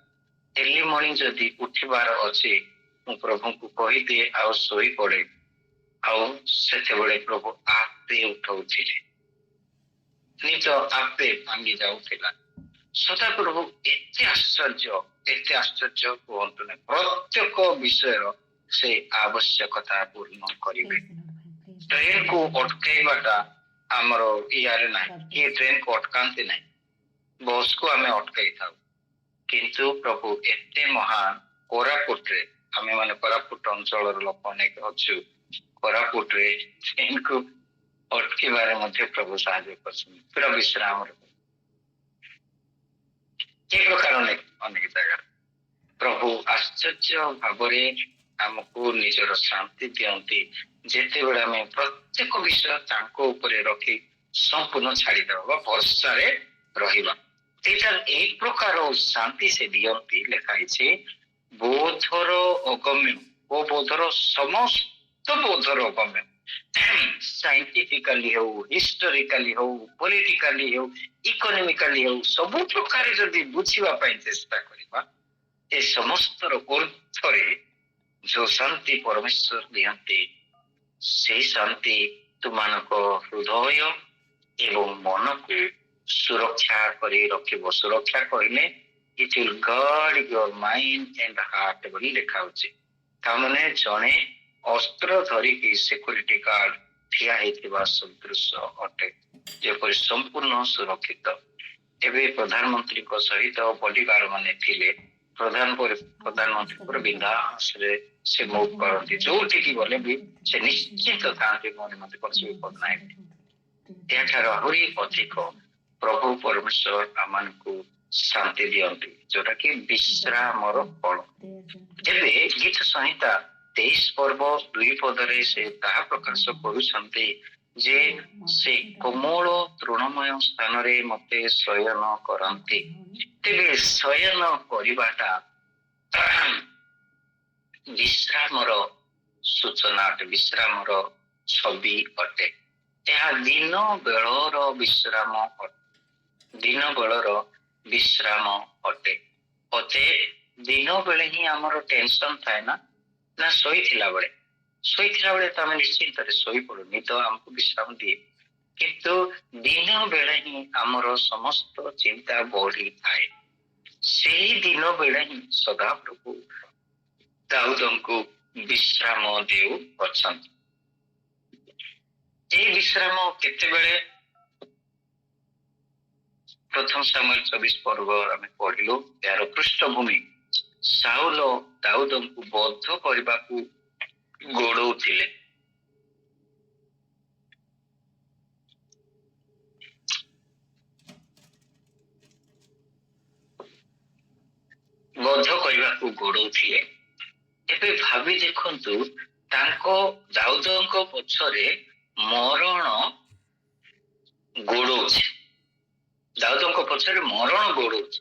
ଏର୍ଲି ମର୍ଣ୍ଣିଂ ଯଦି ଉଠିବାର ଅଛି, ମୁଁ ପ୍ରଭୁଙ୍କୁ କହିଦିଏ ଆଉ ଶୋଇ ପଡେ, ଆଉ ସେତେବେଳେ ପ୍ରଭୁ ଆପେ ଉଠଉଥିଲେ, ନିଜ ଆପେ ଭାଙ୍ଗି ଯାଉଥିଲା। ସଦାପ୍ରଭୁ ଏତେ ଆଶ୍ଚର୍ଯ୍ୟ କୁହନ୍ତୁ ନାହିଁ। ପ୍ରତ୍ୟେକ ବିଷୟର से आवश्यकता पूर्ण करिवे। ट्रेन को अटकाइबाटा आमर यार ना ये ट्रेन को अटकांती नहीं, बस को आमे अटकाई था। किंतु प्रभु एते महान कोरापुट रे आमे माने कोरापुट अंचल लोक अनेक अच्छु कोरापुट रे ट्रेन को अटके बारे मध्य प्रभु साहाय्य करछन। पूरा विश्राम ये प्रकार अनेक जगह प्रभु आश्चर्य भावरे आमको निजर शांति दियंती जेते बेला में प्रत्येक विषय तांको ऊपर रखी संपूर्ण छाड़ी देबा भरोसा रे रहिबा। एटा एक प्रकार शांति से दियंती लिखाई छे बोधर अगम्य ओ बोधर समस्त बोधर अगम्य साइंटिफिकली हो हिस्टोरिकली हो पॉलिटिकली हो इकोनॉमिकली हो सब प्रकार जदि बुझिबा पई चेष्टा करिबा ए समस्त ऊर्ध्वरे जो शांति परमेश्वर दियंती से शांति तुमानको हृदय एवं मन को सुरक्षा करी रखिबो। सुरक्षा कहले it will guard your mind and heart बोली लिखा होचे। तामने जने अस्त्र धरी की सिक्योरिटी गार्ड ठिया हेतिबा सदृश अटे जेपरि संपूर्ण सुरक्षित। एबे प्रधानमंत्री को सहित बॉडीगार्ड माने थिले प्रधानमंत्री बिंदास रे से मूव करती जो की बोले भी से निश्चित थांते मन मते पछी पद नाही। एठार आहुरी अधिक प्रभु परमेश्वर आमानकु शांति दियंती जोटा कि विश्रामर फल। एबे गीत संहिता 23 पर्व 2 पदरे से ताहा प्रकाश करुछंती जे से कोमल तृणमय स्थान रे मते शयन करंती। तेबे शयन करिबाटा विश्रामर सूचना अटे, विश्रामर छवि अटे। यह दिन बेलर विश्राम दिन बेलर विश्राम अटे। अते दिन बेले ही आमर टेंशन थाए ना शोइथिला बेले तो आम निश्चिंत शोई पड़ू निद आमको विश्राम दिए, किंतु दिन बेले ही आमर समस्त चिंता बढ़ी थाए। से दिन बेले ही सदा प्रभु दाऊदंको विश्राम देउ अछंती। ए विश्राम केते बेले प्रथम सामुएल 24 पर्व आमे पढिलो। यार पृष्ठभूमि साउल दाऊदंको बद्ध करबाकू गोड़ौथिले। बद्ध करबाकू गोड़ौथिले। एबे भाबी देखंतु तांको दाऊदंको पछरे मरण गोड़ौछि। दाऊदंको पछरे मरण गोड़ौछि।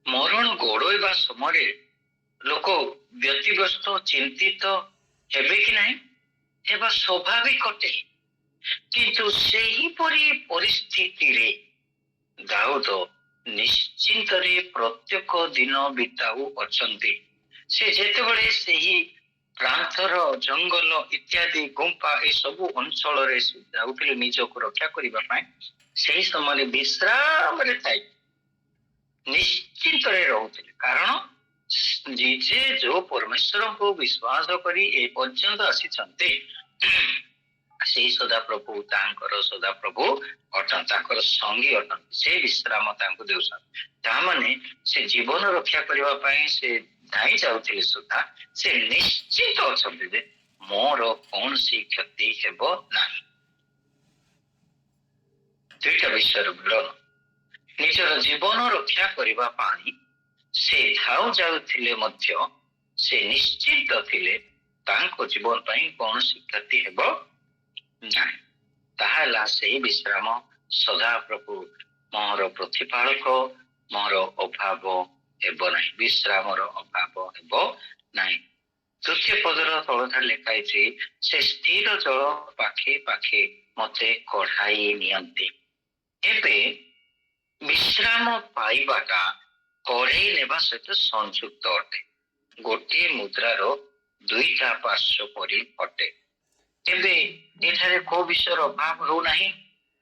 मरण गोड़ोइबा समय लोक व्यतिग्रस्त चिंतित हेबे कि नहीं हेबा स्वाभाविक अटे, किंतु सेही परी परिस्थिति रे दाऊद निश्चिंत रे प्रत्येक दिन बिताऊ अछंती। से जेतेबेले सेही प्रांतर जंगल इत्यादि गुंपा ए सबु अंचल रे जाउथिले निजको रक्षा करिबा पय सेही समय विश्राम रे थाई निश्चिंत रे रहउथिले। कारण जे जो परमेश्वर को विश्वास करी ए पर्यंत आसी छन्ते से सदा प्रभु तांकर सदा प्रभु अटन तांकर संगी अटन से विश्राम तांको देउछन। ता माने से जीवन रक्षा करिबा पय से धाई जाउथिले सुधा से निश्चित अछन्ते जे मोर कोनसी क्षति हेबो नाही। दुईटा विषय मिलन निजर जीवन रक्षा करिबा पानी से धाउ जाउथिले मध्य से निश्चित थिले तांको जीवन पई कोनसी क्षति हेबो नाही। ताहला से विश्राम सदा प्रभु मोर प्रतिपालक मोर अभाव हेबो नाही। विश्रामर अभाव हेबो नाही। तृतीय पदर तलथा लिखाई से स्थिर जल पाखे पाखे मते कढ़ाई नियंती। एबे विश्राम पाइबाटा कढ़ाई नेबा सहित संयुक्त अटे। गोटे मुद्रार दुईटा पार्श्व परि अटे। एबे एठारे को विषयर अभाव हो नाही।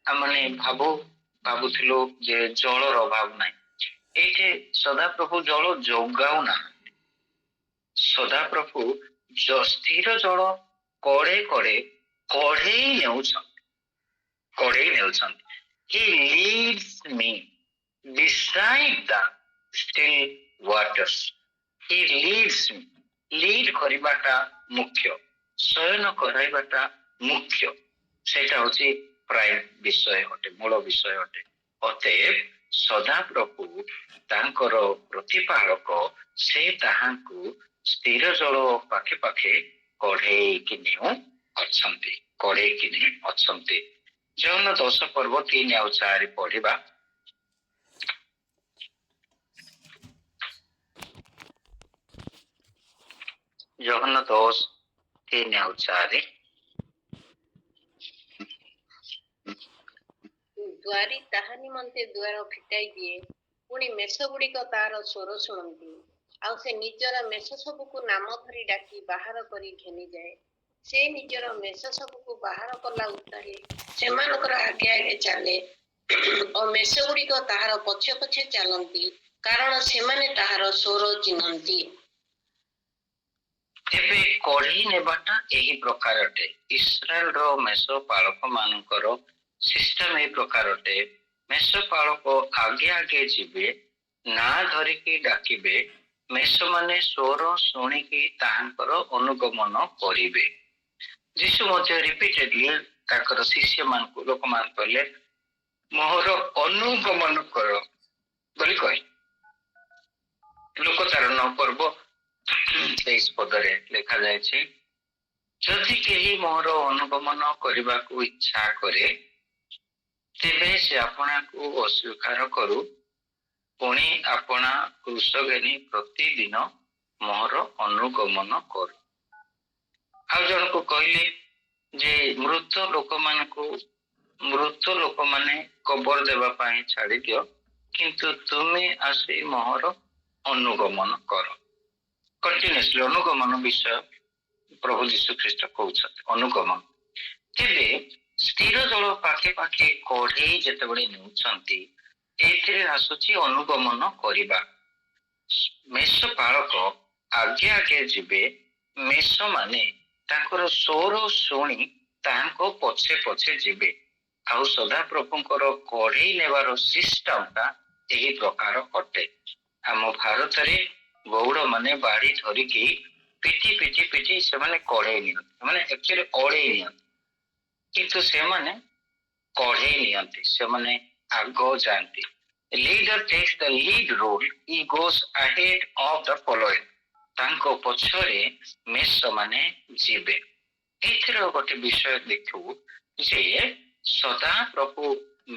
आमने भाबुथिलो जे जलर अभाव नाही। एठे सदा प्रभु जल जोगाऊ ना। सदा प्रभु ସ୍ଥିର ଜଳ କଡ଼େ କଡ଼େ କଢ଼େଇ ନେଉଛନ୍ତି। He leads me beside the still waters. He leads me. Lead କରିବାଟା ମୁଖ୍ୟ, ଶୟନ କରାଇବାଟା ମୁଖ୍ୟ, ସେଇଟା ହଉଛି ପ୍ରାଇମ ବିଷୟ ଅଟେ, ମୂଳ ବିଷୟ ଅଟେ। ଅତଏବ ସଦାପ୍ରଭୁ ତାଙ୍କର ପ୍ରତିପାଳକ, ସେ ତାହାଙ୍କୁ ସ୍ଥିର ଜଳ ପାଖେ ପାଖେ କଢେଇକି ଅଛନ୍ତି। ଯୌନ 10 ପର୍ବ 3 ଆଉ 4 ପଢିବା। ଯୌନ 10 3 ଆଉ 4। ଦ୍ୱାରୀ ତାହା ନିମନ୍ତେ ଦ୍ୱାର ଫିଟାଇ ଦିଏ, ପୁଣି ମେଷ ଗୁଡିକ ତାର ସ୍ୱର ଶୁଣନ୍ତି। ଆଉ ସେ ନିଜର ମେଷ ସବୁକୁ ନାମ ଧରି ଡାକି ବାହାର କରି ଘେନିଯାଏ। ସେ ନିଜର ମେଷ ସବୁକୁ ବାହାର କଲା ଉତ୍ତାରେ ସେମାନଙ୍କର ଆଗେ ଆଗେ ଚାଲେ, ଓ ମେଷ ଗୁଡିକ ତାହାର ପଛେ ପଛେ ଚାଲନ୍ତି, କାରଣ ସେମାନେ ତାହାର ସ୍ୱର ଚିହ୍ନନ୍ତି। ଏବେ କଢେଇ ନେବାଟା ଏହି ପ୍ରକାର ଅଟେ। ଇସ୍ରାଏଲର ମେଷ ପାଳକ ମାନଙ୍କର ସିଷ୍ଟମ ଏହି ପ୍ରକାର ଅଟେ। ମେଷ ପାଳକ ଆଗେ ଆଗେ ଯିବେ, ନାଁ ଧରିକି ଡାକିବେ, ମେଷ ମାନେ ସ୍ୱର ଶୁଣିକି ତାହାଙ୍କର ଅନୁଗମନ କରିବେ। ଯୀଶୁ ମଧ୍ୟ ରିପିଟେଡଲି ତାଙ୍କର ଶିଷ୍ୟ ମାନଙ୍କୁ ଲୋକମାନଙ୍କୁ କହିଲେ, ମୋର ଅନୁଗମନ କର ବୋଲି କହି। ଲୋକଚାରଣ ପର୍ବ 23 ପଦରେ ଲେଖା ଯାଇଛି, ଯଦି କେହି ମୋର ଅନୁଗମନ କରିବାକୁ ଇଚ୍ଛା କରେ, ତେବେ ସେ ଆପଣାକୁ ଅସ୍ୱୀକାର କରୁ, ପୁଣି ଆପଣା କ୍ରୁଶ ଘେନି ପ୍ରତିଦିନ ମୋର ଅନୁଗମନ କରୁ। ଆଉ ଜଣକୁ କହିଲେ ଯେ ମୃତ ଲୋକମାନେ କବର ଦେବା ପାଇଁ ଛାଡି ଦିଅ, କିନ୍ତୁ ତୁମେ ଆସି ମୋର ଅନୁଗମନ କର। କଣ୍ଟିନ୍ୟୁସଲି ଅନୁଗମନ ବିଷୟ ପ୍ରଭୁ ଯୀଶୁ ଖ୍ରୀଷ୍ଟ କହୁଛନ୍ତି, ଅନୁଗମନ। ତେବେ ସ୍ଥିର ଜଳ ପାଖେ ପାଖେ କଢେଇ ଯେତେବେଳେ ନେଉଛନ୍ତି, ଏଥିରେ ଆସୁଛି ଅନୁଗମନ କରିବା। ମେଷ ପାଳକ ଆଗେ ଆଗେ ଯିବେ, ମେଷ ମାନେ ତାଙ୍କର ସ୍ୱର ଶୁଣି ତାଙ୍କ ପଛେ ପଛେ ଯିବେ। ଆଉ ସଦାପ୍ରଭୁଙ୍କର କଢେଇ ନେବାର ସିଷ୍ଟମଟା ଏହି ପ୍ରକାର ଅଟେ। ଆମ ଭାରତରେ ଗୌଡ଼ ମାନେ ବାଡି ଧରିକି ପିଟି ସେମାନେ କଢେଇ ନିଅନ୍ତି, ସେମାନେ ଆକ୍ଚୁଆଲି ଅଳେଇ ନିଅନ୍ତି, କିନ୍ତୁ ସେମାନେ କଢେଇ ନିଅନ୍ତି, ସେମାନେ ଆଗ ଯାଆନ୍ତି। Leader takes the lead role, he goes ahead of the following. ତାଙ୍କ ପଛରେ ମେଷ ମାନେ ଯିବେ। ଏଥିର ଗୋଟେ ବିଷୟ ଦେଖିବୁ ଯେ ସଦାପ୍ରଭୁ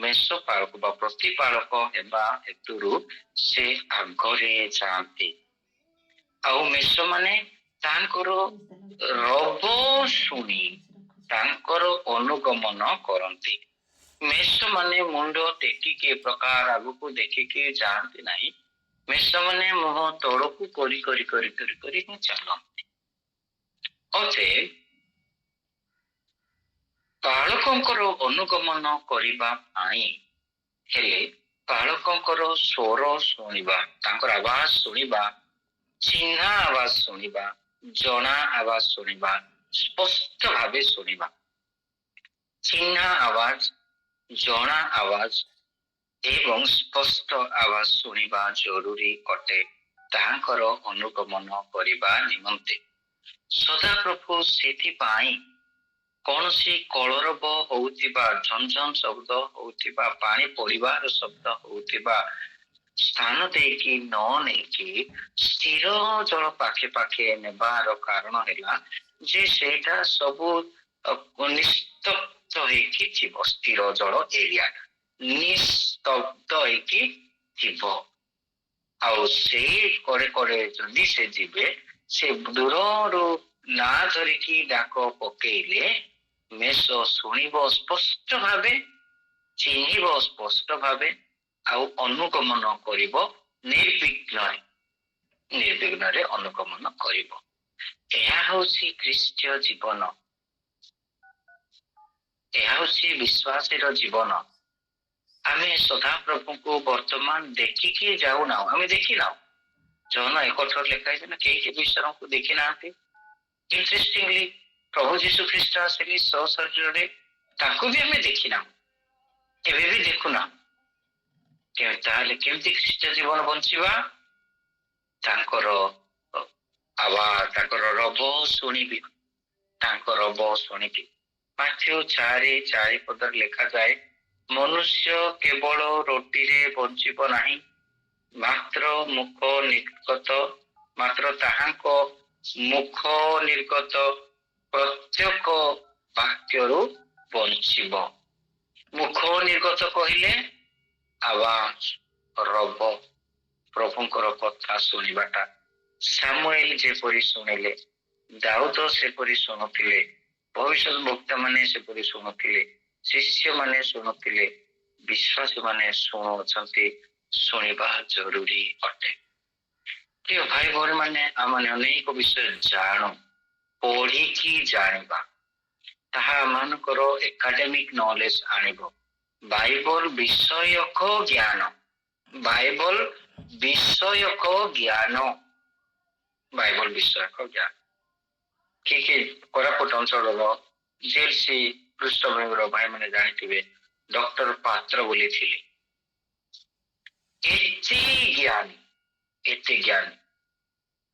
ମେଷ ପାଳକ ବା ପ୍ରତିପାଳକ ହେବା ହେତୁରୁ ସେ ଆଗରେ ଯାଆନ୍ତି। ଆଉ ମେଷ ମାନେ ତାଙ୍କର ରବ ଶୁଣି ତାଙ୍କର ଅନୁଗମନ କରନ୍ତି। ମେଷ ମାନେ ମୁଣ୍ଡ ଟେକିକି ଏ ପ୍ରକାର ଆଗକୁ ଦେଖିକି ଯାଆନ୍ତି ନାହିଁ, ମେଷ ମାନେ ମୁହଁ ତଳକୁ କରି ହିଁ ଚାଲନ୍ତି। ଅତଏବ ପାଳକଙ୍କର ଅନୁଗମନ କରିବା ପାଇଁ ହେଲେ ପାଳକଙ୍କର ସ୍ୱର ଶୁଣିବା, ତାଙ୍କର ଆବାଜ ଶୁଣିବା, ଚିହ୍ନା ଆବାଜ ଶୁଣିବା, ଜଣା ଆବାଜ ଶୁଣିବା, ସ୍ପଷ୍ଟ ଭାବେ ଶୁଣିବା। ଚିହ୍ନା ଆବାଜ, ଜଣା ଆବାଜ ଏବଂ ସ୍ପଷ୍ଟ ଆବାଜ ଶୁଣିବା ଜରୁରୀ ଅଟେ ତାହାଙ୍କର ଅନୁଗମନ କରିବା ନିମନ୍ତେ। ସଦାପ୍ରଭୁ ସେଥିପାଇଁ କୌଣସି କଳରବ ହଉଥିବା, ଝନଝନ ଶବ୍ଦ ହଉଥିବା, ପାଣି ପଡିବାର ଶବ୍ଦ ହଉଥିବା ସ୍ଥାନ ଦେଇକି ନ ନେଇକି ସ୍ଥିର ଜଳ ପାଖେ ପାଖେ ନେବାର କାରଣ ହେଲା ଯେ ସେଇଟା ସବୁ ନିସ୍ତବ୍ଧ ହେଇକି ଥିବ। ସ୍ଥିର ଜଳ ଏରିଆ ନିସ୍ତବ୍ଧ ହେଇକି ଥିବ। ଆଉ ସେଇ କଡେ କଡେ ଯଦି ସେ ଯିବେ, ସେ ଦୂରରୁ ନାଁ ଧରିକି ଡାକ ପକେଇଲେ ମେଷ ଶୁଣିବ ସ୍ପଷ୍ଟ ଭାବେ, ଚିହ୍ନିବ ସ୍ପଷ୍ଟ ଭାବେ, ଆଉ ଅନୁଗମନ କରିବ ନିର୍ବିଘ୍ନରେ ଅନୁଗମନ କରିବ। ଏହା ହଉଛି ଖ୍ରୀଷ୍ଟୀୟ ଜୀବନ, ଏହା ହଉଛି ବିଶ୍ୱାସୀର ଜୀବନ। ଆମେ ସଦାପ୍ରଭୁଙ୍କୁ ବର୍ତ୍ତମାନ ଦେଖିକି ଯାଉନାହୁଁ, ଆମେ ଦେଖିନାହୁଁ। ଯୌନ 1:18 ଲେଖା ହେଇଛି ନା, କେହି ଈଶ୍ୱରଙ୍କୁ ଦେଖି ନାହାନ୍ତି। ଇଣ୍ଟରେଷ୍ଟିଂଲି ପ୍ରଭୁ ଯୀଶୁ ଖ୍ରୀଷ୍ଟ ଆସିଲେ ସଶରୀରରେ, ତାଙ୍କୁ ବି ଆମେ ଦେଖିନା, ଏବେ ବି ଦେଖୁନା। ତାହେଲେ କେମିତି ଖ୍ରୀଷ୍ଟ ଜୀବନ ବଞ୍ଚିବା? ତାଙ୍କର ଆବାଜ, ତାଙ୍କର ରବ ଶୁଣିବି, ତାଙ୍କ ରବ ଶୁଣିବି। ମାଥ୍ୟୁ 4:4 ଲେଖାଯାଏ, ମନୁଷ୍ୟ କେବଳ ରୁଟିରେ ବଞ୍ଚିବ ନାହିଁ, ମାତ୍ର ତାହାଙ୍କ ମୁଖ ନିର୍ଗତ ପ୍ରତ୍ୟେକ ବାକ୍ୟରୁ ବଞ୍ଚିବ। ମୁଖ ନିର୍ଗତ କହିଲେ ଆବାଜ, ରବ, ପ୍ରଭୁଙ୍କର କଥା ଶୁଣିବାଟା। ସାମୁଏଲ ଯେପରି ଶୁଣିଲେ, ଦାଉଦ ସେପରି ଶୁଣୁଥିଲେ, ଭବିଷ୍ୟତ ବକ୍ତା ମାନେ ସେପରି ଶୁଣୁଥିଲେ, ଶିଷ୍ୟମାନେ ଶୁଣୁଥିଲେ, ବିଶ୍ୱାସୀ ମାନେ ଶୁଣୁଛନ୍ତି। ଶୁଣିବା ଜରୁରୀ ଅଟେ। ପ୍ରିୟ ଭାଇ ଭଉଣୀ ମାନେ, ଆମେ ଅନେକ ବିଷୟ ଜାଣୁ, ପଢିକି ଜାଣିବା, ତାହା ଆମମାନଙ୍କର ଏକାଡେମିକ ନଲେଜ ଆଣିବ। ବାଇବଲ ବିଷୟକ ଜ୍ଞାନ, ବାଇବଲ ବିଷୟକ ଜ୍ଞାନ, ବାଇବଲ ବିଷୟକ ଜ୍ଞାନ। କିଏ କୋରାପୁଟ ଅଞ୍ଚଳର ଜେଏଲସି ପୃଷ୍ଠଭୂମିର ଭାଇମାନେ ଜାଣିଥିବେ, ଡକ୍ଟର ପାତ୍ର ବୋଲି ଥିଲେ। ଏତେ ଜ୍ଞାନୀ, ଏତେ ଜ୍ଞାନୀ,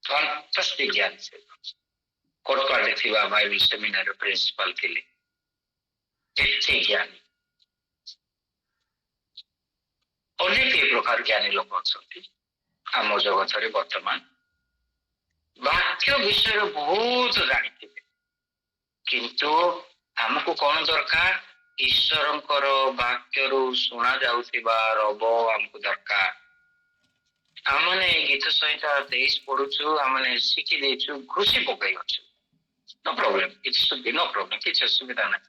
ଫାଣ୍ଟାଷ୍ଟିକ ଜ୍ଞାନୀ। ସେ କୋଟପାଡ଼ରେ ଥିବା ବାଇବଲ ସେମିନାରର ପ୍ରିନ୍ସିପାଲ ଥିଲେ। ଏତେ ଜ୍ଞାନୀ। ଅନେକ ଏ ପ୍ରକାର ଜ୍ଞାନୀ ଲୋକ ଅଛନ୍ତି ଆମ ଜଗତରେ ବର୍ତ୍ତମାନ। ବାକ୍ୟ ବିଷୟରେ ବହୁତ ଜାଣିଥିବେ, କିନ୍ତୁ ଆମକୁ କଣ ଦରକାର? ଈଶ୍ୱରଙ୍କର ବାକ୍ୟରୁ ଶୁଣା ଯାଉଥିବା ରବ ଆମକୁ ଦରକାର। ଆମମାନେ ଗୀତ ସଂହିତା 23 ପଢୁଛୁ, ଆମମାନେ ଶିଖି ଦେଇଛୁ, ଘୁଷି ପକାଇ ଅଛୁ, नो प्रॉब्लम, କିଛି ଅସୁବିଧା ନାହିଁ।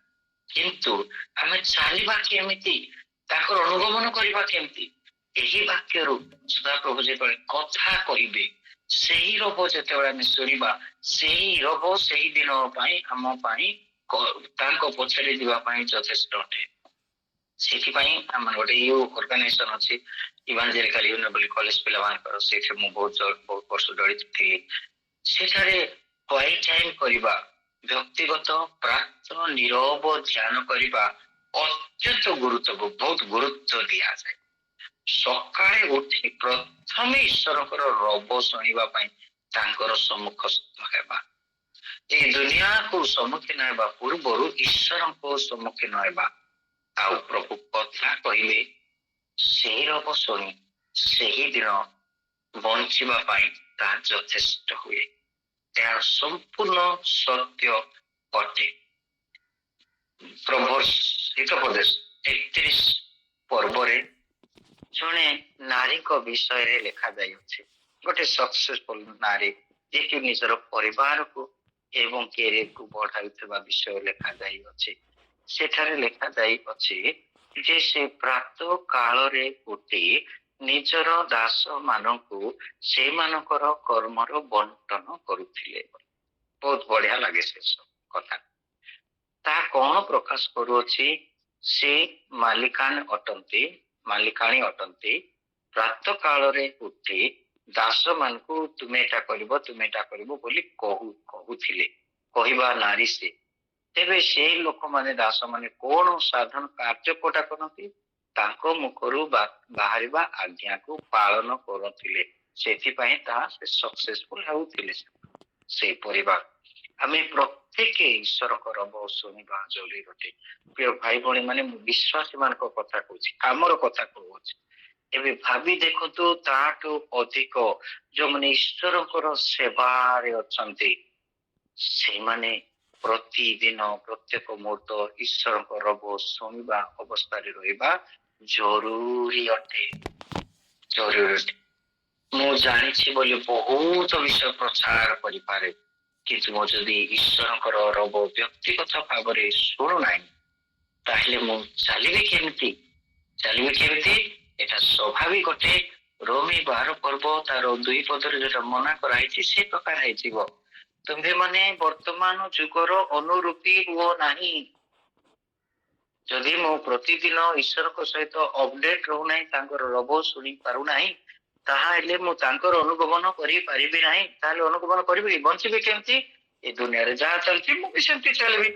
କିନ୍ତୁ ଆମେ ଚାଲିବା କେମିତି, ତାଙ୍କର ଅନୁଗମନ କରିବା କେମିତି? ଏହି ବାକ୍ୟରୁ ସଦାପ୍ରଭୁ ଯେତେବେଳେ କଥା କହିବେ, ସେହି ରବ ଯେତେବେଳେ ଆମେ ଶୁଣିବା, ସେହି ରବ ସେହି ଦିନ ପାଇଁ ଆମ ପାଇଁ ତାଙ୍କ ପଛରେ ଯିବା ପାଇଁ ଯଥେଷ୍ଟ ଅଟେ। ସେଥିପାଇଁ ଆମର ଗୋଟେ ଅର୍ଗାନାଇଜେସନ ଅଛି, ଇଭାଞ୍ଜେଲିକାଲ ୟୁନିୟନ ବୋଲି କଲେଜ ପିଲାମାନଙ୍କର। ସେଇଥିରେ ମୁଁ ବହୁତ ବର୍ଷ ଜଡ଼ିତ ଥିଲି। ସେଠାରେ କ୍ୱାଇଟ୍ ଟାଇମ କରିବା, ବ୍ୟକ୍ତିଗତ ପ୍ରାର୍ଥନ ନିରବ ଧ୍ୟାନ କରିବା ଅତ୍ୟନ୍ତ ବହୁତ ଗୁରୁତ୍ୱ ଦିଆଯାଏ। ସକାଳେ ଉଠି ପ୍ରଥମେ ଈଶ୍ୱରଙ୍କର ରବ ଶୁଣିବା ପାଇଁ ତାଙ୍କର ସମ୍ମୁଖସ୍ଥ ହେବା। এই ଦୁନିଆକୁ ସମ୍ମୁଖୀନ ହେବା ପୂର୍ବରୁ ଈଶ୍ୱରଙ୍କ ସମ୍ମୁଖୀନ ହେବା। ଆଉ ପ୍ରଭୁ କଥା କହିଲେ ସେହି ରବ ଶୁଣି ସେହି ଦିନ ବଞ୍ଚିବା ପାଇଁ ତାହା ଯଥେଷ୍ଟ ହୁଏ। ଏହା ସମ୍ପୂର୍ଣ୍ଣ ସତ୍ୟ ଅଟେ। ପ୍ରଭୁ ହିତୋପଦେଶ 31 ପର୍ବରେ ଜଣେ ନାରୀଙ୍କ ବିଷୟରେ ଲେଖାଯାଇଅଛି। ଗୋଟେ ସକ୍ସେସଫୁଲ ନାରୀ, ଯିଏକି ନିଜର ପରିବାରକୁ ଏବଂ କ୍ୟାରିୟରକୁ ବଢାଉଥିବା ବିଷୟ ଲେଖାଯାଇଅଛି। ସେଠାରେ ଲେଖାଯାଇଅଛି ଯେ ସେ ପ୍ରାତଃ କାଳରେ ଉଠି ନିଜର ଦାସ ମାନଙ୍କୁ ସେମାନଙ୍କର କର୍ମର ବଣ୍ଟନ କରୁଥିଲେ। ବହୁତ ବଢିଆ ଲାଗେ ସେ କଥା। ତାହା କଣ ପ୍ରକାଶ କରୁଅଛି? ସେ ମାଲିକାଣୀ ଅଟନ୍ତି। ପ୍ରାତଃ କାଳରେ ଉଠି ଦାସ ମାନଙ୍କୁ ତୁମେ ଏଟା କରିବ ବୋଲି କହୁଥିଲେ। କହିବା ନାରୀ ସେ। ତେବେ ସେଇ ଲୋକମାନେ, ଦାସ ମାନେ କଣ ସାଧାରଣ କାର୍ଯ୍ୟ କୋଟା କରନ୍ତି? ତାଙ୍କ ମୁଖରୁ ବାହାରିବା ଆଜ୍ଞାକୁ ପାଳନ କରୁଥିଲେ। ସେଥିପାଇଁ ତାହା ସେ ସକ୍ସେସଫୁଲ ହେଉଥିଲେ। ସେଇ ପରିବାର ଆମେ ପ୍ରତ୍ୟେକ ଈଶ୍ୱରଙ୍କ ରବ ଶୁଣିବା ଜରୁରୀ ଅଟେ। ପ୍ରିୟ ଭାଇ ଭଉଣୀ ମାନେ, ମୁଁ ବିଶ୍ୱାସୀ ମାନଙ୍କ କଥା କହୁଛି, ଆମର କଥା କହୁଛି। ଏବେ ଭାବି ଦେଖନ୍ତୁ, ତାଠୁ ଅଧିକ ଯୋଉମାନେ ଈଶ୍ୱରଙ୍କର ସେବାରେ ଅଛନ୍ତି, ସେମାନେ ପ୍ରତିଦିନ ପ୍ରତ୍ୟେକ ମୁହୂର୍ତ୍ତ ଈଶ୍ୱରଙ୍କ ରବ ଶୁଣିବା ଅବସ୍ଥାରେ ରହିବା ଜରୁରୀ ଅଟେ। ମୁଁ ଜାଣିଛି ବୋଲି ବହୁତ ବିଷୟ ପ୍ରଚାର କରିପାରେ, କିନ୍ତୁ ମୁଁ ଯଦି ଈଶ୍ୱରଙ୍କର ରବ ବ୍ୟକ୍ତିଗତ ଭାବରେ ଶୁଣୁନାହିଁ, ତାହେଲେ ମୁଁ ଚାଲିବି କେମିତି? ଏଟା ସ୍ୱାଭାବିକ ଅଟେ। ରୋମୀ 12 ପର୍ବ ତାର 2 ପଦରେ ଯୋଉଟା ମନା କରାହେଇଛି, ସେ ପ୍ରକାର ହେଇଯିବ। ତୁମ୍ଭେ ମାନେ ବର୍ତ୍ତମାନ ଯୁଗର ଅନୁରୂପୀ ହୁଅ ନାହିଁ। ଯଦି ମୁଁ ପ୍ରତିଦିନ ଈଶ୍ୱରଙ୍କ ସହିତ ଅପଡେଟ ରହୁନାହିଁ, ତାଙ୍କର ରବ ଶୁଣି ପାରୁନାହିଁ, ତାହେଲେ ମୁଁ ତାଙ୍କର ଅନୁଗମନ କରିପାରିବି ନାହିଁ। ତାହେଲେ ଅନୁଗମନ କରିବି, ବଞ୍ଚିବି କେମିତି? ଏ ଦୁନିଆରେ ଯାହା ଚାଲିଛି ମୁଁ ବି ସେମିତି ଚାଲିବି।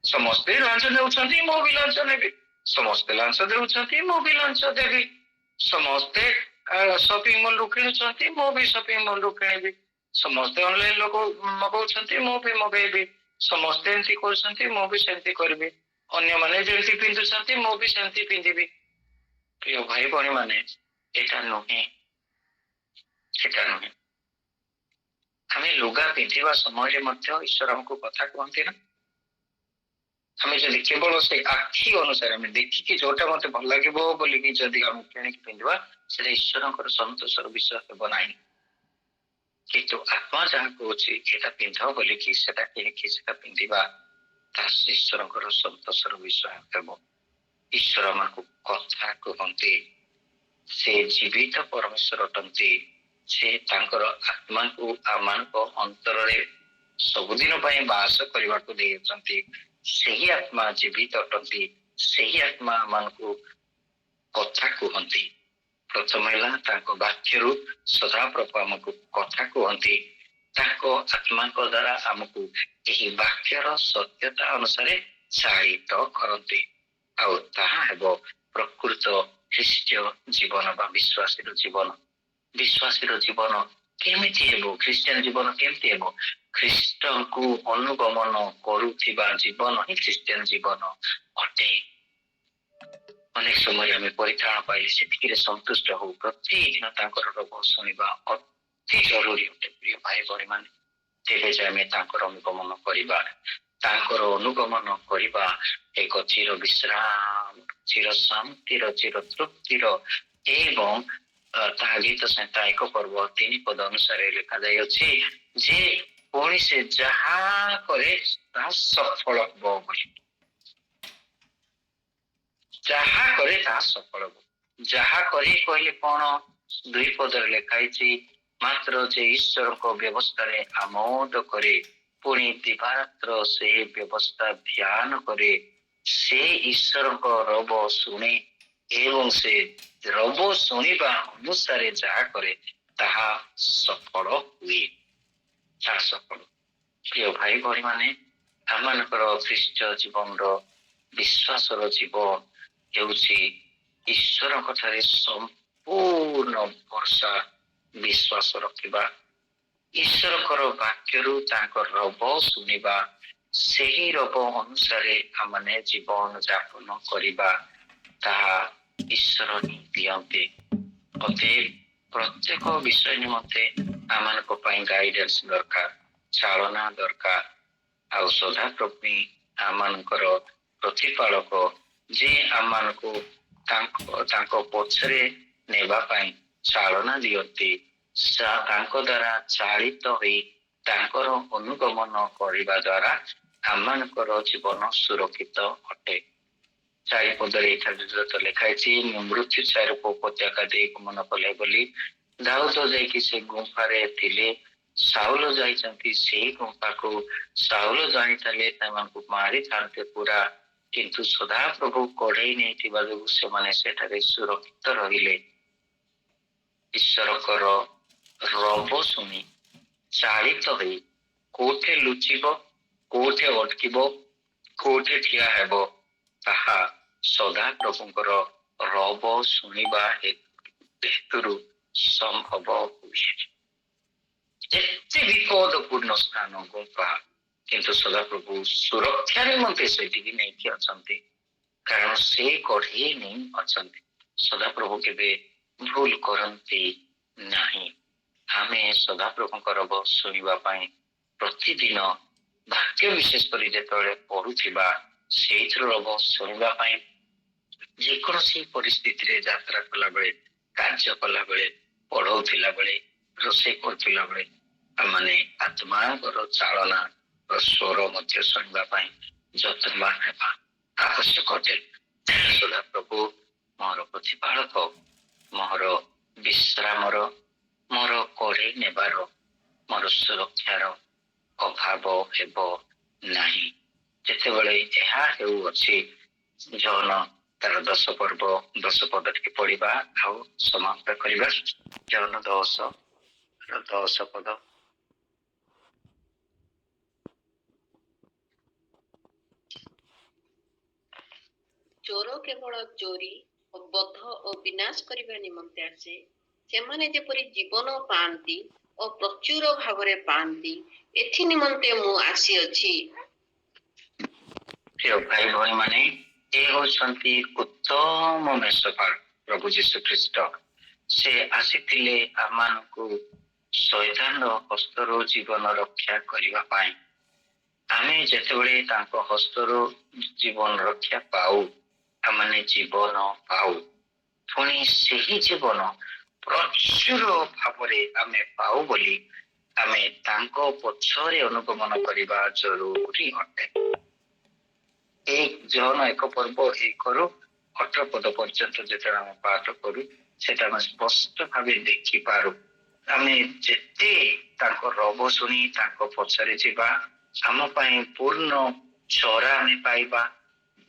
ସମସ୍ତେ ଲାଞ୍ଚ ନେଉଛନ୍ତି, ମୁଁ ବି ଲାଞ୍ଚ ନେବି। ସମସ୍ତେ ଲାଞ୍ଚ ଦେଉଛନ୍ତି, ମୁଁ ବି ଲାଞ୍ଚ ଦେବି। ସମସ୍ତେ ସପିଂ ମଲରୁ କିଣୁଛନ୍ତି, ମୁଁ ବି ସପିଂ ମଲରୁ କିଣିବି। ସମସ୍ତେ ଅନଲାଇନ ମଗଉଛନ୍ତି, ମୁଁ ବି ମଗେଇବି। ସମସ୍ତେ ଏମିତି କରୁଛନ୍ତି, ମୁଁ ବି ସେମିତି କରିବି। ଅନ୍ୟମାନେ ଯେମିତି ପିନ୍ଧୁଛନ୍ତି, ମୁଁ ବି ସେମିତି ପିନ୍ଧିବି। ପ୍ରିୟ ଭାଇ ଭଉଣୀ ମାନେ, ଏଟା ନୁହେଁ, ସେଟା ନୁହେଁ। ଆମେ ଲୁଗା ପିନ୍ଧିବା ସମୟରେ ମଧ୍ୟ ଈଶ୍ୱର ଆମକୁ କଥା କୁହନ୍ତି ନା? ଆମେ ଯଦି କେବଳ ସେ ଆଖି ଅନୁସାରେ ଆମେ ଦେଖିକି ଯୋଉଟା ମତେ ଭଲ ଲାଗିବ ବୋଲିକି ଯଦି ଆମେ କିଣିକି ପିନ୍ଧିବା, ସେଟା ଈଶ୍ୱରଙ୍କର ସନ୍ତୋଷର ବିଷୟ ହେବ ନାହିଁ। କିନ୍ତୁ ଆତ୍ମା ଯାହା କହୁଛି ଏଟା ପିନ୍ଧ ବୋଲିକି ସେଟା କିଣିକି ସେଟା ପିନ୍ଧିବା, ତାହା ଈଶ୍ୱରଙ୍କର ସନ୍ତୋଷର ବିଷୟ ହେବ। ଈଶ୍ୱର ଆମକୁ କଥା କୁହନ୍ତି, ସେ ଜୀବିତ ପରମେଶ୍ୱର ଅଟନ୍ତି। ସେ ତାଙ୍କର ଆତ୍ମାକୁ ଆମମାନଙ୍କ ଅନ୍ତରରେ ସବୁଦିନ ପାଇଁ ବାସ କରିବାକୁ ଦେଇଛନ୍ତି। ସେହି ଆତ୍ମା ଜୀବିତ ଅଟନ୍ତି, ସେହି ଆତ୍ମା ଆମମାନଙ୍କୁ କଥା କୁହନ୍ତି। ପ୍ରଥମ ହେଲା ତାଙ୍କ ବାକ୍ୟରୁ ସଦାପ୍ରଭୁ ଆମକୁ କଥା କୁହନ୍ତି। ତାଙ୍କ ଆତ୍ମାଙ୍କ ଦ୍ୱାରା ଆମକୁ ଏହି ବାକ୍ୟର ସତ୍ୟତା ଅନୁସାରେ ଚାଳିତ କରନ୍ତି। ଆଉ ତାହା ହେବ ପ୍ରକୃତ ଖ୍ରୀଷ୍ଟୀୟ ଜୀବନ ବା ବିଶ୍ୱାସୀର ଜୀବନ। ବିଶ୍ୱାସୀର ଜୀବନ କେମିତି ହେବ? ଖ୍ରୀଷ୍ଟିଆନ ଜୀବନ କେମିତି ହେବ? ଖ୍ରୀଷ୍ଟଙ୍କୁ ଅନୁଗମନ କରୁଥିବା ଜୀବନ ହିଁ ଖ୍ରୀଷ୍ଟିଆନ ଜୀବନ ଅଟେ। ଅନେକ ସମୟରେ ଆମେ ପରିତ୍ରାଣ ପାଇଲେ ସେତିକିରେ ସନ୍ତୁଷ୍ଟ ହଉ। ପ୍ରତିଦିନ ତାଙ୍କର ରୋଗ ଶୁଣିବା ଅତି ଜରୁରୀ ଅଟେ ପ୍ରିୟ ଭାଇ ଭଉଣୀ ମାନେ। ତେବେ ଯେ ଆମେ ତାଙ୍କର ଅନୁଗମନ କରିବା, ତାଙ୍କର ଅନୁଗମନ କରିବା ଏକ ଚିର ବିଶ୍ରାମ, ଚିର ଶାନ୍ତିର, ଚିର ତୃପ୍ତିର ଏବଂ ତାହା ଗୀତ ସଂହିତା 1 ପର୍ବ 3 ପଦ ଅନୁସାରେ ଲେଖାଯାଇଅଛି ଯେ ପୁଣି ସେ ଯାହା କରେ ତାହା ସଫଳ ହବ ବୋଲି। ଯାହା କରେ ତାହା ସଫଳ ହବ। ଯାହା କରି କହିଲେ କଣ? 2 ପଦରେ ଲେଖା ହେଇଛି, ମାତ୍ର ଯେ ଈଶ୍ୱରଙ୍କ ବ୍ୟବସ୍ଥାରେ ଆମୋଦ କରେ, ପୁଣି ଦିବାରାତ୍ର ସେହି ବ୍ୟବସ୍ଥା ଧ୍ୟାନ କରେ, ସେ ଈଶ୍ୱରଙ୍କ ରବ ଶୁଣେ ଏବଂ ସେ ରବ ଶୁଣିବା ଅନୁସାରେ ଯାହା କରେ ତାହା ସଫଳ ହୁଏ। ତାହା ସଫଳ। ପ୍ରିୟ ଭାଇ ଭଉଣୀ ମାନେ, ଆମମାନଙ୍କର ଖ୍ରୀଷ୍ଟ ଜୀବନର ବିଶ୍ୱାସର ଜୀବନ ହେଉଛି ଈଶ୍ୱରଙ୍କ ଠାରେ ସମ୍ପୂର୍ଣ୍ଣ ଭରସା ବିଶ୍ୱାସ ରଖିବା, ଈଶ୍ୱରଙ୍କର ବାକ୍ୟରୁ ତାଙ୍କ ରବ ଶୁଣିବା, ସେହି ରବ ଅନୁସାରେ ଆମମାନେ ଜୀବନ ଯାପନ କରିବା, ତାହା ଈଶ୍ୱର ହିଁ ଦିଅନ୍ତି। ଅତଏବ ପ୍ରତ୍ୟେକ ବିଷୟ ନିମନ୍ତେ ଆମମାନଙ୍କ ପାଇଁ ଗାଇଡେନ୍ସ ଦରକାର, ଚାଳନା ଦରକାର। ଆଉ ସଦାପ୍ରଭୁ ଆମମାନଙ୍କର ପ୍ରତିପାଳକ, ଯେ ଆମମାନଙ୍କୁ ତାଙ୍କ ପଛରେ ନେବା ପାଇଁ ଚାଳନା ଦିଅନ୍ତି। ତାଙ୍କ ଦ୍ୱାରା ଚାଳିତ ହୋଇ ତାଙ୍କର ଅନୁଗମନ କରିବା ଦ୍ୱାରା ଆମମାନଙ୍କର ଜୀବନ ସୁରକ୍ଷିତ ଅଟେ। 4 ପଦରେ ଏଠାରେ ଲେଖା ହେଇଛି, ମୃତ୍ୟୁ ଚାରିକୁ ଉପତ୍ୟକା ଦେଇ ଗମନ କଲେ ବୋଲି ଦାଉଦ ଯାଇକି ସେ ଗୁମ୍ଫାରେ ଥିଲେ। ସାଉଲ ଯାଇଛନ୍ତି ସେଇ ଗୁମ୍ଫାକୁ। ସାଉଲ ଜାଣିଥିଲେ ସେମାନଙ୍କୁ ମାରିଥାନ୍ତେ ପୁରା, କିନ୍ତୁ ସଦାପ୍ରଭୁ କଢେଇ ନେଇଥିବା ଯୋଗୁଁ ସେମାନେ ସେଠାରେ ସୁରକ୍ଷିତ ରହିଲେ। ଈଶ୍ୱରଙ୍କର ରବ ଶୁଣି ଚାଳିତ ହୋଇ କୋଉଠି ଲୁଚିବ, କୋଉଠି ଅଟକିବ, କୋଉଠି ଠିଆ ହେବ, ତାହା ସଦାପ୍ରଭୁଙ୍କର ରବ ଶୁଣିବା ହେତୁରୁ ସମ୍ଭବ ହୁଏ। ଏତେ ବିପଦପୂର୍ଣ୍ଣ ସ୍ଥାନ ଗୁମ୍ଫା, କିନ୍ତୁ ସଦାପ୍ରଭୁ ସୁରକ୍ଷା ନିମନ୍ତେ ସେଇଠିକି ନେଇକି ଅଛନ୍ତି, କାରଣ ସେ କଢେଇ ନେଇ ଅଛନ୍ତି। ସଦାପ୍ରଭୁ କେବେ ଭୁଲ କରନ୍ତି ନାହିଁ। ଆମେ ସଦାପ୍ରଭୁଙ୍କ ରବ ଶୁଣିବା ପାଇଁ ପ୍ରତିଦିନ ବାକ୍ୟ ବିଶେଷ କରି ଯେତେବେଳେ ପଢୁଥିବା, ସେଇଥିରୁ ରବ ଶୁଣିବା ପାଇଁ ଯେକୌଣସି ପରିସ୍ଥିତିରେ ଯାତ୍ରା କଲାବେଳେ, କାର୍ଯ୍ୟ କଲାବେଳେ, ପଢଉଥିଲା ବେଳେ, ରୋଷେଇ କରୁଥିଲା ବେଳେ ଆମମାନେ ଆତ୍ମାଙ୍କର ଚାଳନା ସ୍ୱର ମଧ୍ୟ ଶୁଣିବା ପାଇଁ ଯତ୍ନବାନ ହେବା ଆବଶ୍ୟକ ଅଟେ। ସଦାପ୍ରଭୁ ମୋର ପ୍ରତିପାଳକ, ମୋର ବିଶ୍ରାମର, ମୋର କଢେଇ ନେବାର, ମୋର ସୁରକ୍ଷାର ଅଭାବ ହେବ ନାହିଁ। ଯେତେବେଳେ ଏହା ହେଉଅଛି, ଜହନ ତାର 10 ପର୍ବ 10 ପଦ ଟିକେ ପଢିବା ଆଉ ସମାପ୍ତ କରିବା। ଜହନ 10 ପଦ। ଚୋର କେବଳ ଚୋରି ଓ ବଧ ଓ ବିନାଶ କରିବା ନିମନ୍ତେ ଆସେ। ସେମାନେ ଯେପରି ଜୀବନ ପାଆନ୍ତି ଓ ପ୍ରଚୁର ଭାବରେ ପାଆନ୍ତି, ଏଥି ନିମନ୍ତେ ମୁଁ ଆସିଅଛି। ପ୍ରିୟ ଭାଇ ଭଉଣୀ ମାନେ, ଏ ହଉଛନ୍ତି ଉତ୍ତମ ମେଷପାଳ ପ୍ରଭୁ ଯୀଶୁ ଖ୍ରୀଷ୍ଟ। ସେ ଆସିଥିଲେ ଆମମାନଙ୍କୁ ଶୈତାନର ହସ୍ତରୁ ଜୀବନ ରକ୍ଷା କରିବା ପାଇଁ। ଆମେ ଯେତେବେଳେ ତାଙ୍କ ହସ୍ତରୁ ଜୀବନ ରକ୍ଷା ପାଉ, ଆମେ ଜୀବନ ପାଉ। ପୁଣି ସେହି ଜୀବନ ପ୍ରଚୁର ଭାବରେ ଆମେ ପାଉ ବୋଲି ଆମେ ତାଙ୍କ ପଛରେ ଅନୁଗମନ କରିବା ଜରୁରୀ ଅଟେ। 1 ପର୍ବ 1-18 ପଦ ପର୍ଯ୍ୟନ୍ତ ଯେତେବେଳେ ଆମେ ପାଠ କରୁ, ସେଟା ଆମେ ସ୍ପଷ୍ଟ ଭାବେ ଦେଖିପାରୁ। ଆମେ ଯେତେ ତାଙ୍କ ରବ ଶୁଣି ତାଙ୍କ ପଛରେ ଯିବା, ଆମ ପାଇଁ ପୂର୍ଣ୍ଣ ଚରା ଆମେ ପାଇବା।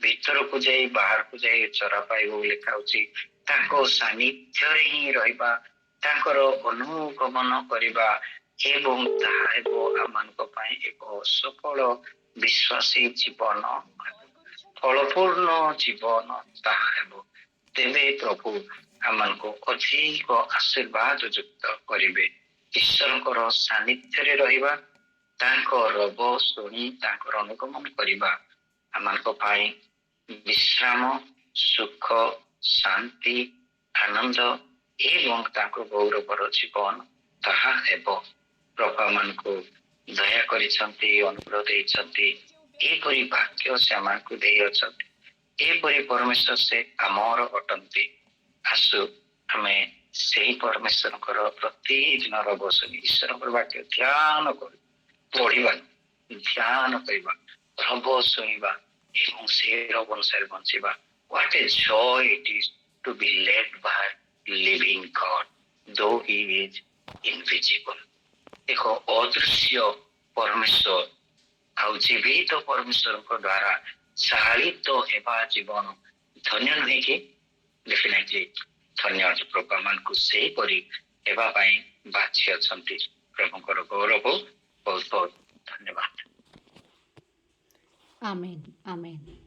ଭିତରକୁ ଯାଇ ବାହାରକୁ ଯାଇ ଚରା ପାଇବ ବୋଲି ଲେଖା ହଉଛି। ତାଙ୍କ ସାନ୍ନିଧ୍ୟରେ ହିଁ ରହିବା, ତାଙ୍କର ଅନୁଗମନ କରିବା, ଏବଂ ତାହା ହେବ ଆମମାନଙ୍କ ପାଇଁ ଏକ ସଫଳ ବିଶ୍ୱାସୀ ଜୀବନ, ଫଳପୂର୍ଣ୍ଣ ଜୀବନ ତାହା ହେବ। ତେବେ ପ୍ରଭୁ ଆମମାନଙ୍କୁ ଅଧିକ ଆଶୀର୍ବାଦ ଯୁକ୍ତ କରିବେ। ଈଶ୍ୱରଙ୍କର ସାନ୍ନିଧ୍ୟରେ ରହିବା, ତାଙ୍କ ରବ ଶୁଣି ତାଙ୍କର ଅନୁଗମନ କରିବା ଆମମାନଙ୍କ ପାଇଁ ବିଶ୍ରାମ, ସୁଖ, ଶାନ୍ତି, ଆନନ୍ଦ ଏବଂ ତାଙ୍କ ଗୌରବର ଜୀବନ ତାହା ହେବ। ପ୍ରଭୁ ଆମମାନଙ୍କୁ ଦୟା କରିଛନ୍ତି, ଅନୁଗ୍ରହ ଦେଇଛନ୍ତି। ଏପରି ବାକ୍ୟ ସେ ଆମକୁ ଦେଇଅଛନ୍ତି। ଏପରି ପରମେଶ୍ୱର ସେ ଆମର ଅଟନ୍ତି। ଆସୁ ଆମେ ସେହି ପରମେଶ୍ୱରଙ୍କର ପ୍ରତିଦିନ ରବ ଶୁଣି ଈଶ୍ୱରଙ୍କର ବାକ୍ୟ ଧ୍ୟାନ କରୁ, ପଢିବା, ଧ୍ୟାନ କରିବା, ରବ ଶୁଣିବା ଏବଂ ସେ ରବ ଅନୁସାରେ ବଞ୍ଚିବା। What a joy it is to be led by living God, though he is invisible. ଏକ ଅଦୃଶ୍ୟ ପରମେଶ୍ୱର ଆଉ ଜୀବିତ ପରମେଶ୍ୱରଙ୍କ ଦ୍ୱାରା ଚାଳିତ ହେବା ଜୀବନ ଧନ୍ୟ ନୁହେଁ କି? ଡେଫିନେଟଲି ଧନ୍ୟ। ପ୍ରଭୁ ମାନଙ୍କୁ ସେହିପରି ହେବା ପାଇଁ ବାଛି ଅଛନ୍ତି। ପ୍ରଭୁଙ୍କର ଗୌରବ। ବହୁତ ବହୁତ ଧନ୍ୟବାଦ। ଆମେନ୍, ଆମେନ୍।